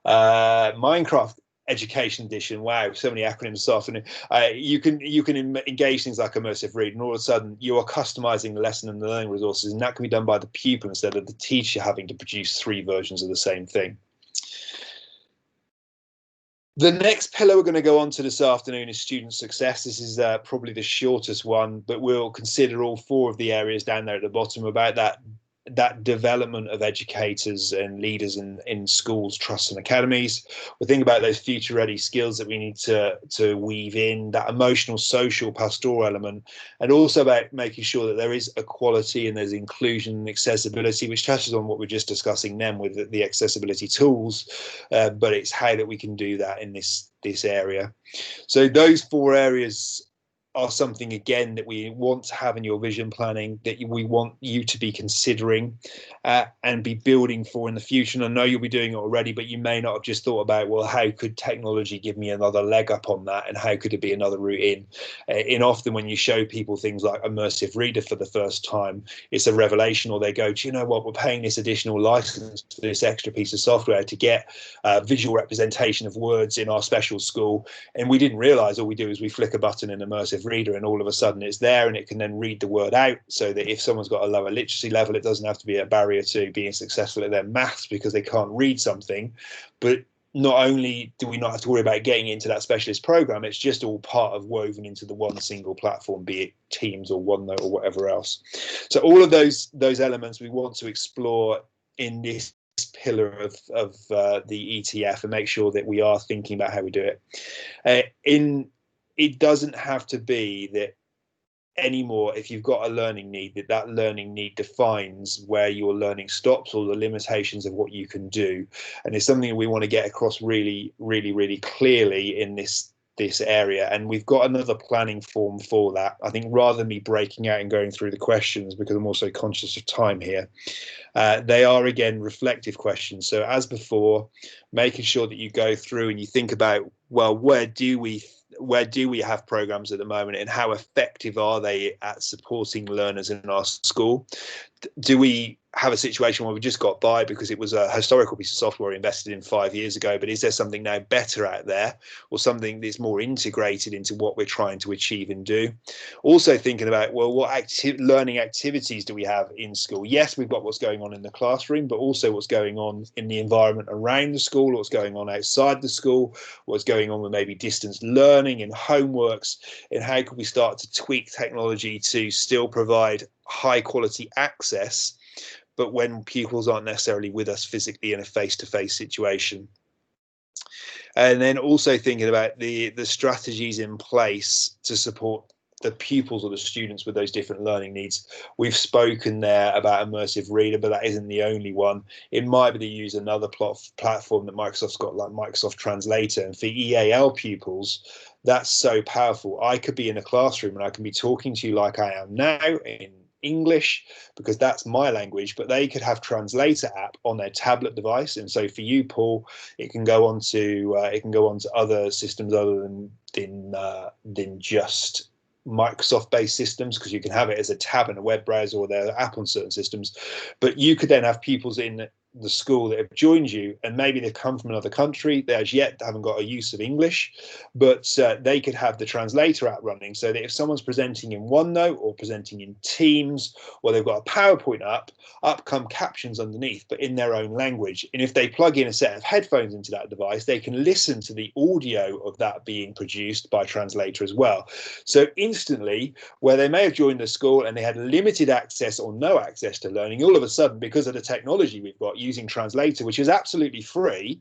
Minecraft education edition. Wow, so many acronyms this afternoon. You can engage things like immersive read, and all of a sudden you are customizing the lesson and the learning resources, and that can be done by the pupil instead of the teacher having to produce 3 versions of the same thing. The next pillar we're going to go on to this afternoon is student success. This is probably the shortest one, but we'll consider all 4 of the areas down there at the bottom about that development of educators and leaders in schools, trusts and academies. We'll think about those future ready skills that we need to weave in, that emotional, social, pastoral element, and also about making sure that there is equality and there's inclusion and accessibility, which touches on what we're just discussing then with the accessibility tools, but it's how that we can do that in this area. So those 4 areas are something, again, that we want to have in your vision planning, that we want you to be considering and be building for in the future. And I know you'll be doing it already, but you may not have just thought about, well, how could technology give me another leg up on that, and how could it be another route in? Often when you show people things like immersive reader for the first time, it's a revelation, or they go, do you know what, we're paying this additional license for this extra piece of software to get visual representation of words in our special school, and we didn't realize all we do is we flick a button in immersive reader and all of a sudden it's there, and it can then read the word out, so that if someone's got a lower literacy level, it doesn't have to be a barrier to being successful at their maths because they can't read something. But not only do we not have to worry about getting into that specialist program, it's just all part of woven into the one single platform, be it Teams or OneNote or whatever else. So all of those elements we want to explore in this pillar of the ETF, and make sure that we are thinking about how we do it. It doesn't have to be that anymore, if you've got a learning need, that learning need defines where your learning stops or the limitations of what you can do. And it's something we want to get across really, really, really clearly in this area. And we've got another planning form for that. I think rather than me breaking out and going through the questions, because I'm also conscious of time here, they are, again, reflective questions. So as before, making sure that you go through and you think about, well, where do we have programs at the moment, and how effective are they at supporting learners in our school? Do we have a situation where we just got by because it was a historical piece of software invested in 5 years ago, but is there something now better out there, or something that's more integrated into what we're trying to achieve and do? Also thinking about, well, what learning activities do we have in school? Yes, we've got what's going on in the classroom, but also what's going on in the environment around the school, what's going on outside the school, what's going on with maybe distance learning and homeworks, and how can we start to tweak technology to still provide high quality access, but when pupils aren't necessarily with us physically in a face-to-face situation. And then also thinking about the strategies in place to support the pupils or the students with those different learning needs. We've spoken there about immersive reader, but that isn't the only one. It might be to use another platform that Microsoft's got, like Microsoft Translator. And for EAL pupils, that's so powerful. I could be in a classroom and I can be talking to you like I am now in English, because that's my language, but they could have Translator app on their tablet device. And so for you, Paul, it can go on to other systems other than just Microsoft-based systems, because you can have it as a tab in a web browser or their app on certain systems. But you could then have pupils in the school that have joined you, and maybe they've come from another country, they as yet haven't got a use of English, but they could have the Translator app running, so that if someone's presenting in OneNote or presenting in Teams, or they've got a PowerPoint up come captions underneath, but in their own language. And if they plug in a set of headphones into that device, they can listen to the audio of that being produced by Translator as well. So instantly, where they may have joined the school and they had limited access or no access to learning, all of a sudden, because of the technology we've got using Translator, which is absolutely free,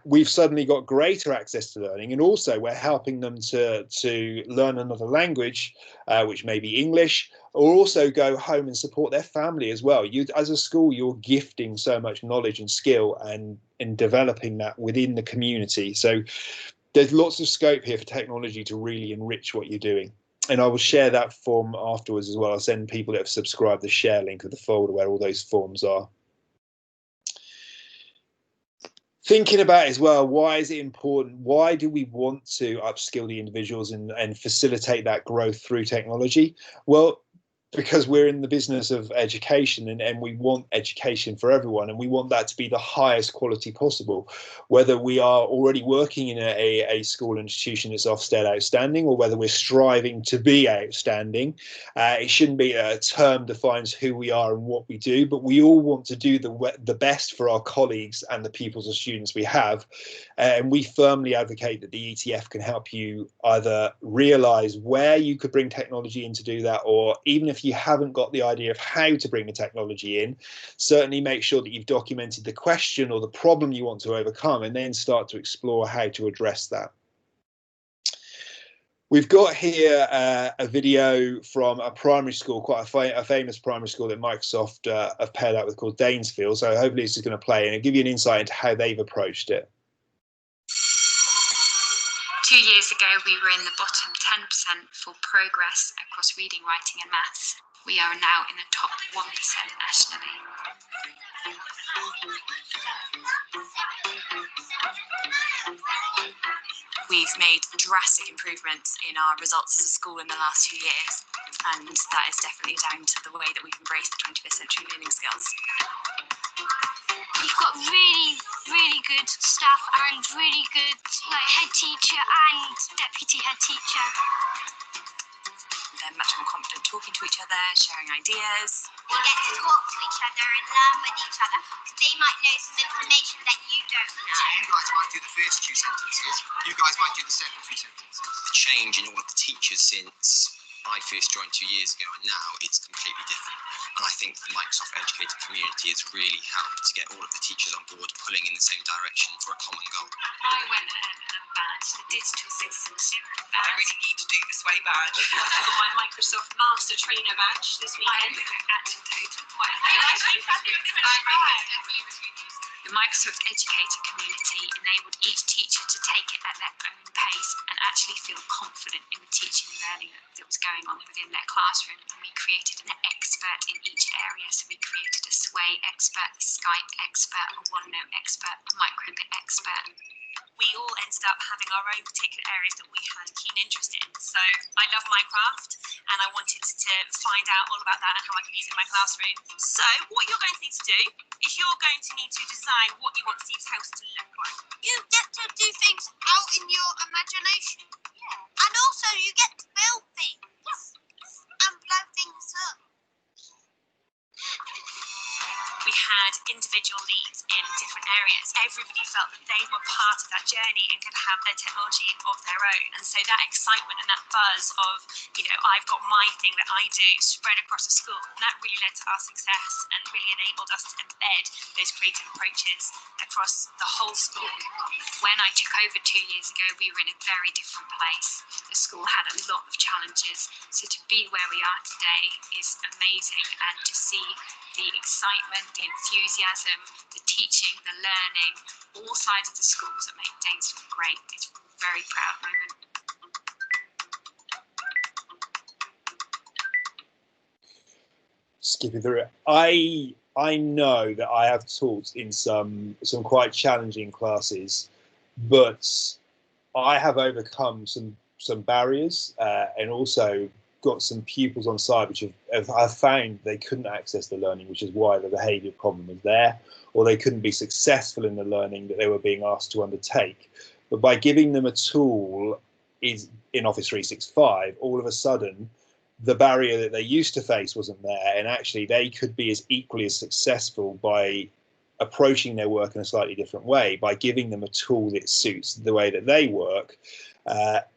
we've suddenly got greater access to learning. And also we're helping them to learn another language, which may be English, or also go home and support their family as well. You, as a school, you're gifting so much knowledge and skill and developing that within the community. So there's lots of scope here for technology to really enrich what you're doing. And I will share that form afterwards as well. I'll send people that have subscribed the share link of the folder where all those forms are. Thinking about as well, why is it important? Why do we want to upskill the individuals and facilitate that growth through technology? Well, because we're in the business of education, and we want education for everyone, and we want that to be the highest quality possible, whether we are already working in a school institution that's Ofsted outstanding, or whether we're striving to be outstanding. It shouldn't be a term defines who we are and what we do, but we all want to do the best for our colleagues and the pupils and students we have. And we firmly advocate that the ETF can help you either realize where you could bring technology in to do that, or even if you haven't got the idea of how to bring the technology in, certainly make sure that you've documented the question or the problem you want to overcome, and then start to explore how to address that. We've got here a video from a primary school, quite a famous primary school that Microsoft have paired up with, called Danesfield. So hopefully this is going to play and it'll give you an insight into how they've approached it. 2 years ago, we were in the bottom 10% for progress across reading, writing and maths. We are now in the top 1% nationally. We've made drastic improvements in our results as a school in the last few years, and that is definitely down to the way that we've embraced the 21st century learning skills. We've got really good staff and really good head teacher and deputy head teacher. They're much more confident talking to each other, sharing ideas. We get to talk to each other and learn with each other, because they might know some information that you don't know. You guys might do the first two sentences, you guys might do the second two sentences. The change in all of the teachers since I first joined 2 years ago and now it's completely different. And I think the Microsoft Educator community has really helped to get all of the teachers on board, pulling in the same direction for a common goal. I went and badged the digital citizenship badge. I really need to do this way badge. I got my Microsoft Master Trainer badge this weekend. The Microsoft Educator community enabled each teacher to take it at their own pace and actually feel confident in the teaching and learning that was going on within their classroom. And we created an expert in each area. So we created a Sway expert, a Skype expert, a OneNote expert, a Microbit expert. We all ended up having our own particular areas that we had a keen interest in. So I love Minecraft and I wanted to find out all about that and how I could use it in my classroom. So what you're going to need to do is you're going to need to design what you want Steve's house to look like. You get to do things out in your imagination. Yeah. And also you get to build things. Yes. And blow things up. We had individual leads in different areas. Everybody felt that they were part of that journey and could have their technology of their own. And so that excitement and that buzz of, I've got my thing that I do spread across the school. And that really led to our success and really enabled us to embed those creative approaches across the whole school. When I took over 2 years ago, we were in a very different place. The school had a lot of challenges. So to be where we are today is amazing, and to see the excitement, the enthusiasm, the teaching, the learning, all sides of the schools that make Danesfield great. It's a very proud moment. Skipping through it, I know that I have taught in some quite challenging classes, but I have overcome some barriers and also got some pupils on side which have found they couldn't access the learning, which is why the behaviour problem was there, or they couldn't be successful in the learning that they were being asked to undertake. But by giving them a tool in Office 365, all of a sudden the barrier that they used to face wasn't there, and actually they could be as equally as successful by approaching their work in a slightly different way, by giving them a tool that suits the way that they work,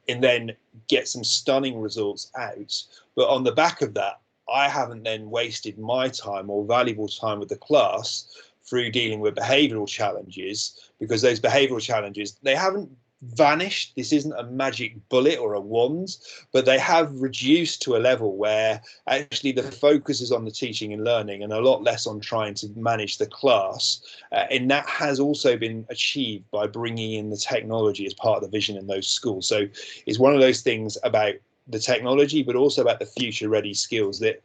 and then get some stunning results out. But on the back of that, I haven't then wasted my time or valuable time with the class through dealing with behavioural challenges, because those behavioural challenges, they haven't vanished. This isn't a magic bullet or a wand, but they have reduced to a level where actually the focus is on the teaching and learning and a lot less on trying to manage the class. And that has also been achieved by bringing in the technology as part of the vision in those schools. So it's one of those things about the technology, but also about the future ready skills that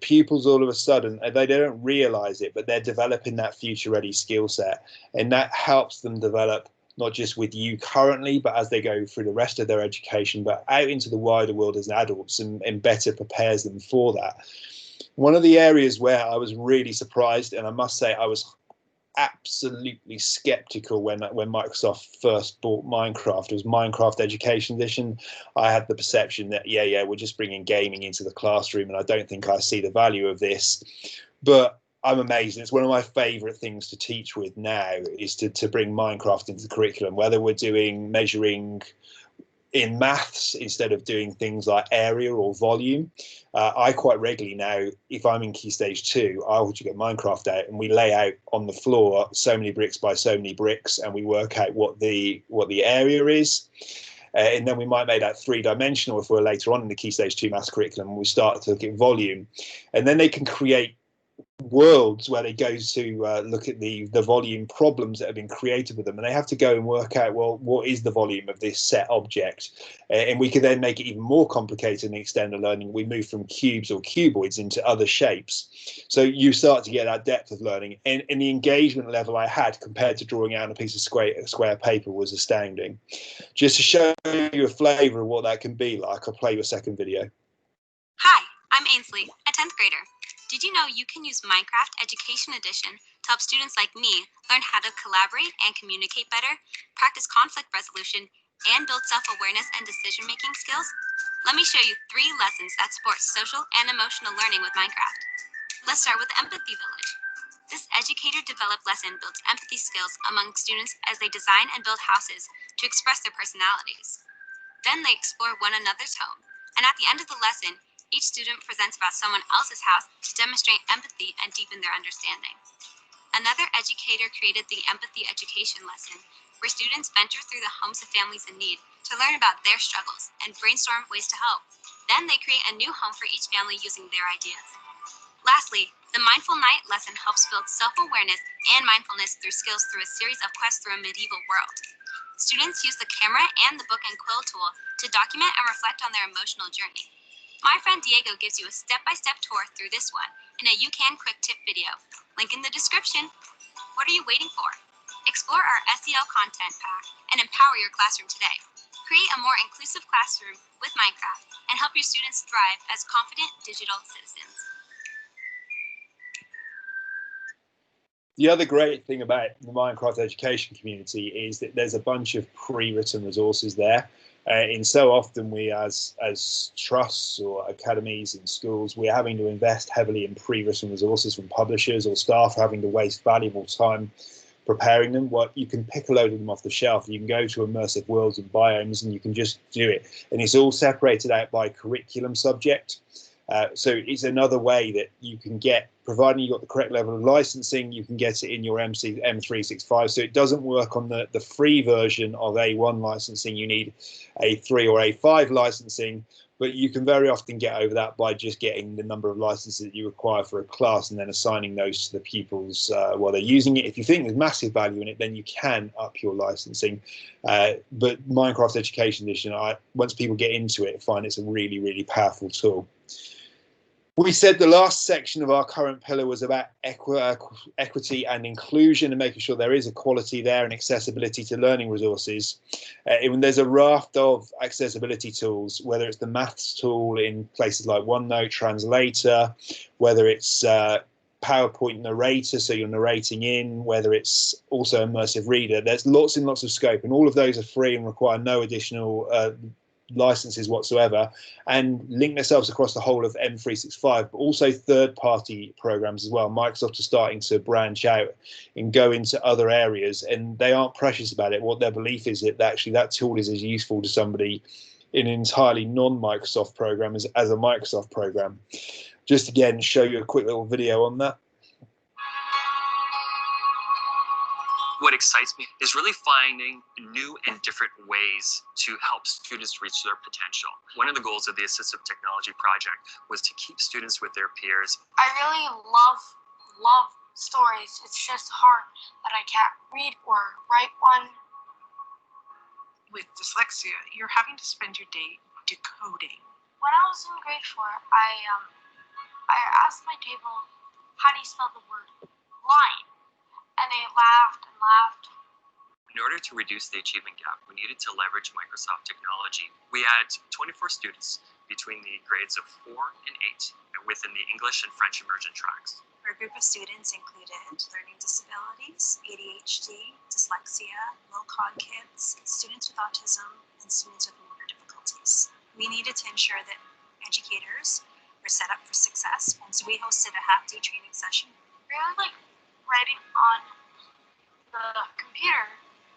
pupils all of a sudden, they don't realize it, but they're developing that future ready skill set, and that helps them develop not just with you currently, but as they go through the rest of their education, but out into the wider world as adults, and better prepares them for that. One of the areas where I was really surprised, and I must say I was absolutely skeptical when Microsoft first bought Minecraft, was Minecraft Education Edition. I had the perception that yeah, we're just bringing gaming into the classroom, and I don't think I see the value of this. But I'm amazed. It's one of my favorite things to teach with now, is to bring Minecraft into the curriculum, whether we're doing measuring in maths instead of doing things like area or volume. I quite regularly now, if I'm in Key Stage 2, I'll get Minecraft out and we lay out on the floor so many bricks by so many bricks, and we work out what the area is. And then we might make that three-dimensional if we're later on in the Key Stage 2 maths curriculum, and we start to look at volume. And then they can create worlds where they go to look at the volume problems that have been created with them, and they have to go and work out, well, what is the volume of this set object, and we can then make it even more complicated and extend the learning. We move from cubes or cuboids into other shapes, so you start to get that depth of learning, and the engagement level I had compared to drawing out a piece of square paper was astounding. Just to show you a flavour of what that can be like, I'll play you a second video. Hi, I'm Ainsley, a 10th grader. Did you know you can use Minecraft Education Edition to help students like me learn how to collaborate and communicate better, practice conflict resolution, and build self-awareness and decision-making skills? Let me show you 3 lessons that support social and emotional learning with Minecraft. Let's start with Empathy Village. This educator-developed lesson builds empathy skills among students as they design and build houses to express their personalities. Then they explore one another's home, and at the end of the lesson, each student presents about someone else's house to demonstrate empathy and deepen their understanding. Another educator created the Empathy Education lesson, where students venture through the homes of families in need to learn about their struggles and brainstorm ways to help. Then they create a new home for each family using their ideas. Lastly, the Mindful Night lesson helps build self-awareness and mindfulness through skills through a series of quests through a medieval world. Students use the camera and the book and quill tool to document and reflect on their emotional journey. My friend Diego gives you a step-by-step tour through this one in a You Can Quick Tip video. Link in the description. What are you waiting for? Explore our SEL content pack and empower your classroom today. Create a more inclusive classroom with Minecraft and help your students thrive as confident digital citizens. The other great thing about the Minecraft education community is that there's a bunch of pre-written resources there. And so often we as trusts or academies and schools, we're having to invest heavily in pre-written resources from publishers, or staff having to waste valuable time preparing them. What you can pick a load of them off the shelf. You can go to immersive worlds and biomes and you can just do it. And it's all separated out by curriculum subject. So it's another way that you can get, providing you've got the correct level of licensing, you can get it in your M365. So it doesn't work on the free version of A1 licensing. You need A3 or A5 licensing, but you can very often get over that by just getting the number of licenses that you require for a class and then assigning those to the pupils while they're using it. If you think there's massive value in it, then you can up your licensing. But Minecraft Education Edition, once people get into it, find it's a really, really powerful tool. We said the last section of our current pillar was about equity and inclusion, and making sure there is equality there and accessibility to learning resources. And there's a raft of accessibility tools, whether it's the maths tool in places like OneNote, Translator, whether it's PowerPoint narrator, so you're narrating in, whether it's also immersive reader. There's lots and lots of scope, and all of those are free and require no additional licenses whatsoever, and link themselves across the whole of M365, but also third-party programs as well. Microsoft are starting to branch out and go into other areas, and they aren't precious about it. What their belief is that actually that tool is as useful to somebody in an entirely non-Microsoft program as a Microsoft program. Just again, show you a quick little video on that. What excites me is really finding new and different ways to help students reach their potential. One of the goals of the Assistive Technology Project was to keep students with their peers. I really love stories. It's just hard that I can't read or write one. With dyslexia, you're having to spend your day decoding. When I was in grade 4, I asked my table, how do you spell the word line? And they laughed and laughed. In order to reduce the achievement gap, we needed to leverage Microsoft technology. We had 24 students between the grades of 4 and 8 and within the English and French immersion tracks. Our group of students included learning disabilities, ADHD, dyslexia, low cog kids, students with autism, and students with motor difficulties. We needed to ensure that educators were set up for success, and so we hosted a half-day training session. Really like writing on the computer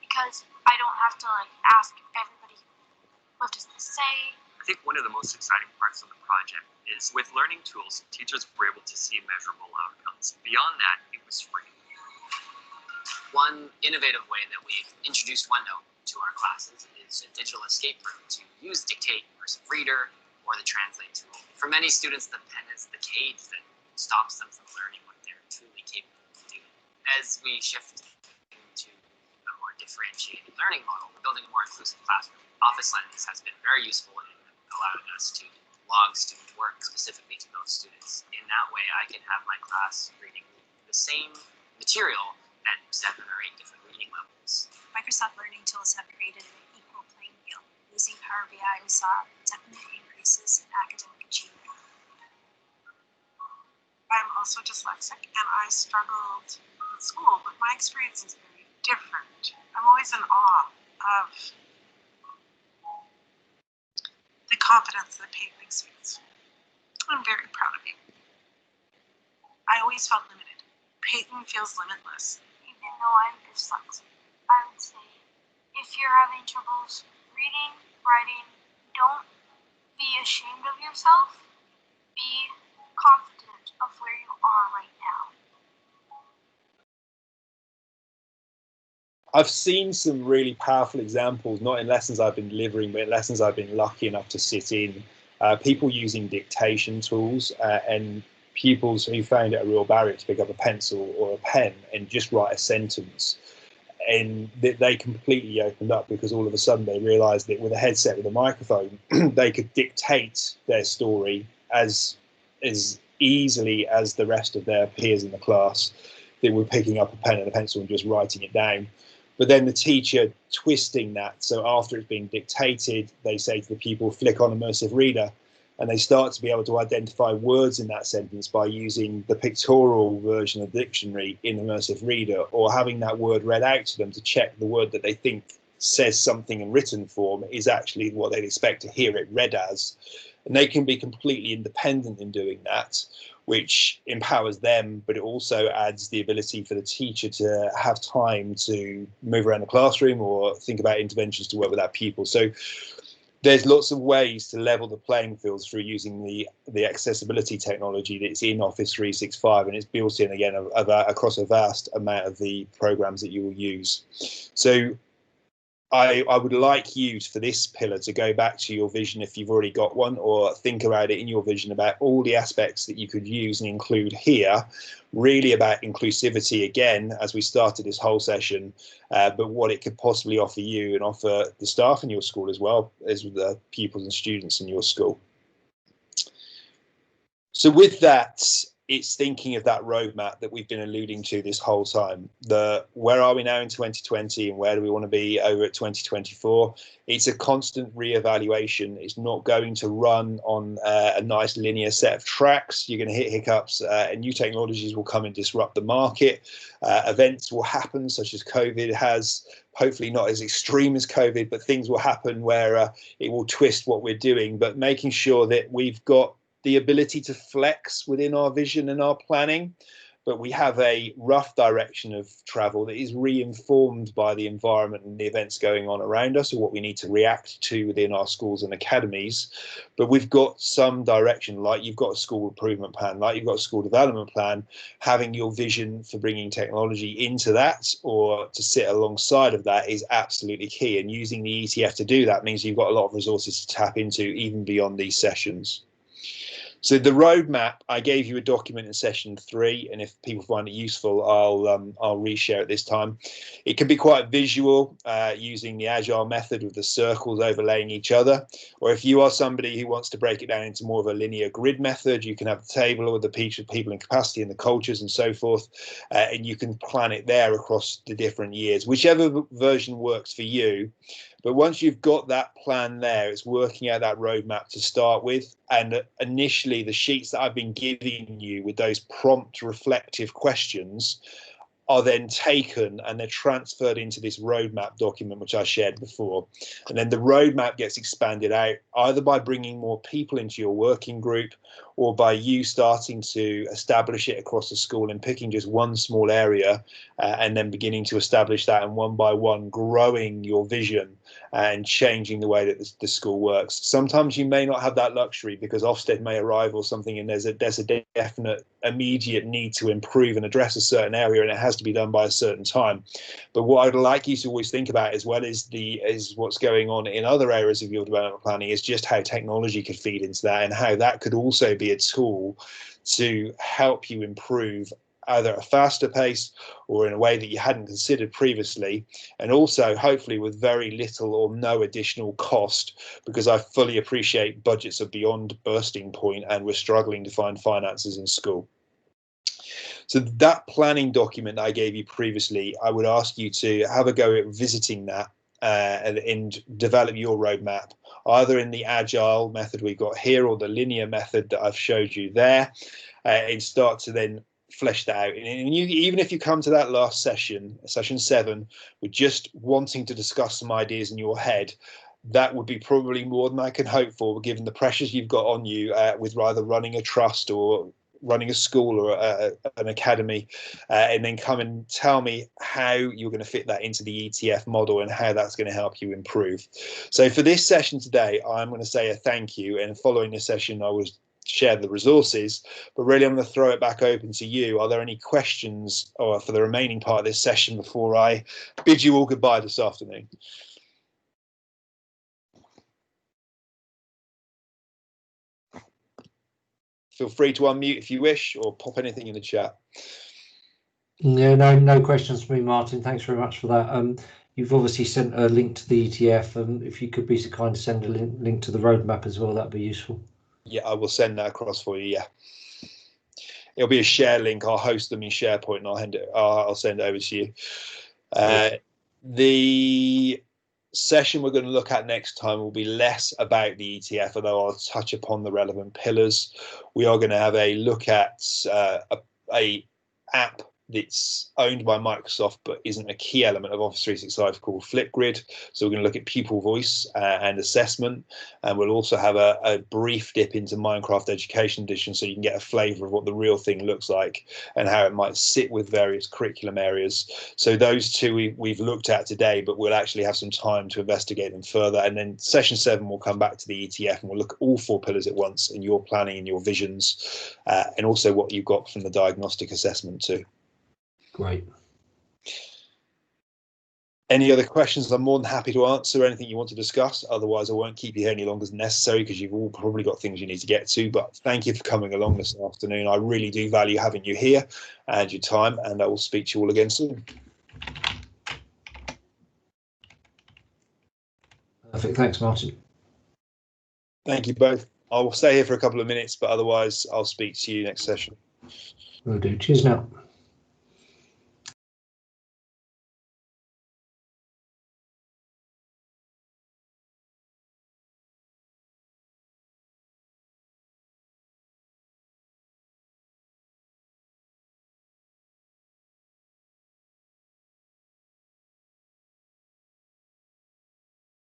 because I don't have to like ask everybody what does this say. I think one of the most exciting parts of the project is with learning tools, teachers were able to see measurable outcomes. Beyond that, it was free. One innovative way that we've introduced OneNote to our classes is a digital escape room to use Dictate, Immersive Reader, or the Translate tool. For many students, the pen is the cage that stops them from learning what they're truly capable of doing. As we shift into a more differentiated learning model, we're building a more inclusive classroom. Office Lens has been very useful in allowing us to log student work specifically to those students. In that way, I can have my class reading the same material at 7 or 8 different reading levels. Microsoft Learning Tools have created an equal playing field. Using Power BI, we saw definite increases in academic achievement. I'm also dyslexic and I struggled in school, but my experience is very different. I'm always in awe of the confidence that Peyton exudes. I'm very proud of you. I always felt limited. Peyton feels limitless. Even though I'm dyslexic, I would say if you're having troubles reading, writing, don't be ashamed of yourself. Be confident of where you are right now. I've seen some really powerful examples, not in lessons I've been delivering, but in lessons I've been lucky enough to sit in. People using dictation tools and pupils who found it a real barrier to pick up a pencil or a pen and just write a sentence. And they completely opened up because all of a sudden they realized that with a headset with a microphone, they could dictate their story as easily as the rest of their peers in the class that were picking up a pen and a pencil and just writing it down. But then the teacher twisting that. So after it's being dictated, they say to the pupil, flick on Immersive Reader. And they start to be able to identify words in that sentence by using the pictorial version of the dictionary in Immersive Reader, or having that word read out to them to check the word that they think says something in written form is actually what they'd expect to hear it read as. And they can be completely independent in doing that, which empowers them, but it also adds the ability for the teacher to have time to move around the classroom or think about interventions to work with that pupil. So there's lots of ways to level the playing fields through using the accessibility technology that's in Office 365, and it's built in again across a vast amount of the programs that you will use. So I would like you for this pillar to go back to your vision if you've already got one, or think about it in your vision about all the aspects that you could use and include here, really about inclusivity again, as we started this whole session, but what it could possibly offer you and offer the staff in your school as well as with the pupils and students in your school. So with that, it's thinking of that roadmap that we've been alluding to this whole time. Where are we now in 2020 and where do we want to be over at 2024? It's a constant reevaluation. It's not going to run on a nice linear set of tracks. You're going to hit hiccups and new technologies will come and disrupt the market. Events will happen, such as COVID has, hopefully not as extreme as COVID, but things will happen where it will twist what we're doing, but making sure that we've got the ability to flex within our vision and our planning, but we have a rough direction of travel that is reinformed by the environment and the events going on around us, or what we need to react to within our schools and academies. But we've got some direction, like you've got a school improvement plan, like you've got a school development plan. Having your vision for bringing technology into that or to sit alongside of that is absolutely key. And using the ETF to do that means you've got a lot of resources to tap into even beyond these sessions. So the roadmap, I gave you a document in session 3, and if people find it useful, I'll reshare it this time. It can be quite visual, using the agile method with the circles overlaying each other. Or if you are somebody who wants to break it down into more of a linear grid method, you can have the table with the people in capacity and the cultures and so forth, and you can plan it there across the different years, whichever version works for you. But once you've got that plan there, it's working out that roadmap to start with. And initially, the sheets that I've been giving you with those prompt reflective questions are then taken and they're transferred into this roadmap document, which I shared before. And then the roadmap gets expanded out either by bringing more people into your working group or by you starting to establish it across the school and picking just one small area and then beginning to establish that, and one by one growing your vision and changing the way that the school works. Sometimes you may not have that luxury because Ofsted may arrive or something and there's a definite immediate need to improve and address a certain area, and it has to be done by a certain time. But what I'd like you to always think about, as well as what's going on in other areas of your development planning, is just how technology could feed into that and how that could also be a tool to help you improve either at a faster pace or in a way that you hadn't considered previously, and also hopefully with very little or no additional cost, because I fully appreciate budgets are beyond bursting point and we're struggling to find finances in school. So that planning document that I gave you previously, I would ask you to have a go at visiting that and develop your roadmap, either in the agile method we've got here or the linear method that I've showed you there, and start to then flesh that out. And even if you come to that last session, session 7, with just wanting to discuss some ideas in your head, that would be probably more than I can hope for, given the pressures you've got on you with either running a trust or running a school or an academy, and then come and tell me how you're going to fit that into the ETF model and how that's going to help you improve. So for this session today, I'm going to say a thank you, and following this session I will share the resources, but really I'm going to throw it back open to you. Are there any questions or for the remaining part of this session before I bid you all goodbye this afternoon? Feel free to unmute if you wish, or pop anything in the chat. Yeah, no questions for me, Martin. Thanks very much for that. You've obviously sent a link to the ETF, and if you could be so kind to send a link to the roadmap as well, that'd be useful. Yeah, I will send that across for you. Yeah, it'll be a share link. I'll host them in SharePoint and I'll send it over to you. The session we're going to look at next time will be less about the ETF, although I'll touch upon the relevant pillars. We are going to have a look at a app that's owned by Microsoft but isn't a key element of Office 365 called Flipgrid. So we're going to look at pupil voice and assessment, and we'll also have a brief dip into Minecraft Education Edition so you can get a flavour of what the real thing looks like and how it might sit with various curriculum areas. So those two we've looked at today, but we'll actually have some time to investigate them further. And then session 7 we'll come back to the ETF and we'll look at all 4 pillars at once in your planning and your visions, and also what you've got from the diagnostic assessment too. Great. Any other questions? I'm more than happy to answer anything you want to discuss. Otherwise, I won't keep you here any longer than necessary because you've all probably got things you need to get to. But thank you for coming along this afternoon. I really do value having you here and your time, and I will speak to you all again soon. Perfect. Thanks, Martin. Thank you both. I will stay here for a couple of minutes, but otherwise I'll speak to you next session. Will do. Cheers now.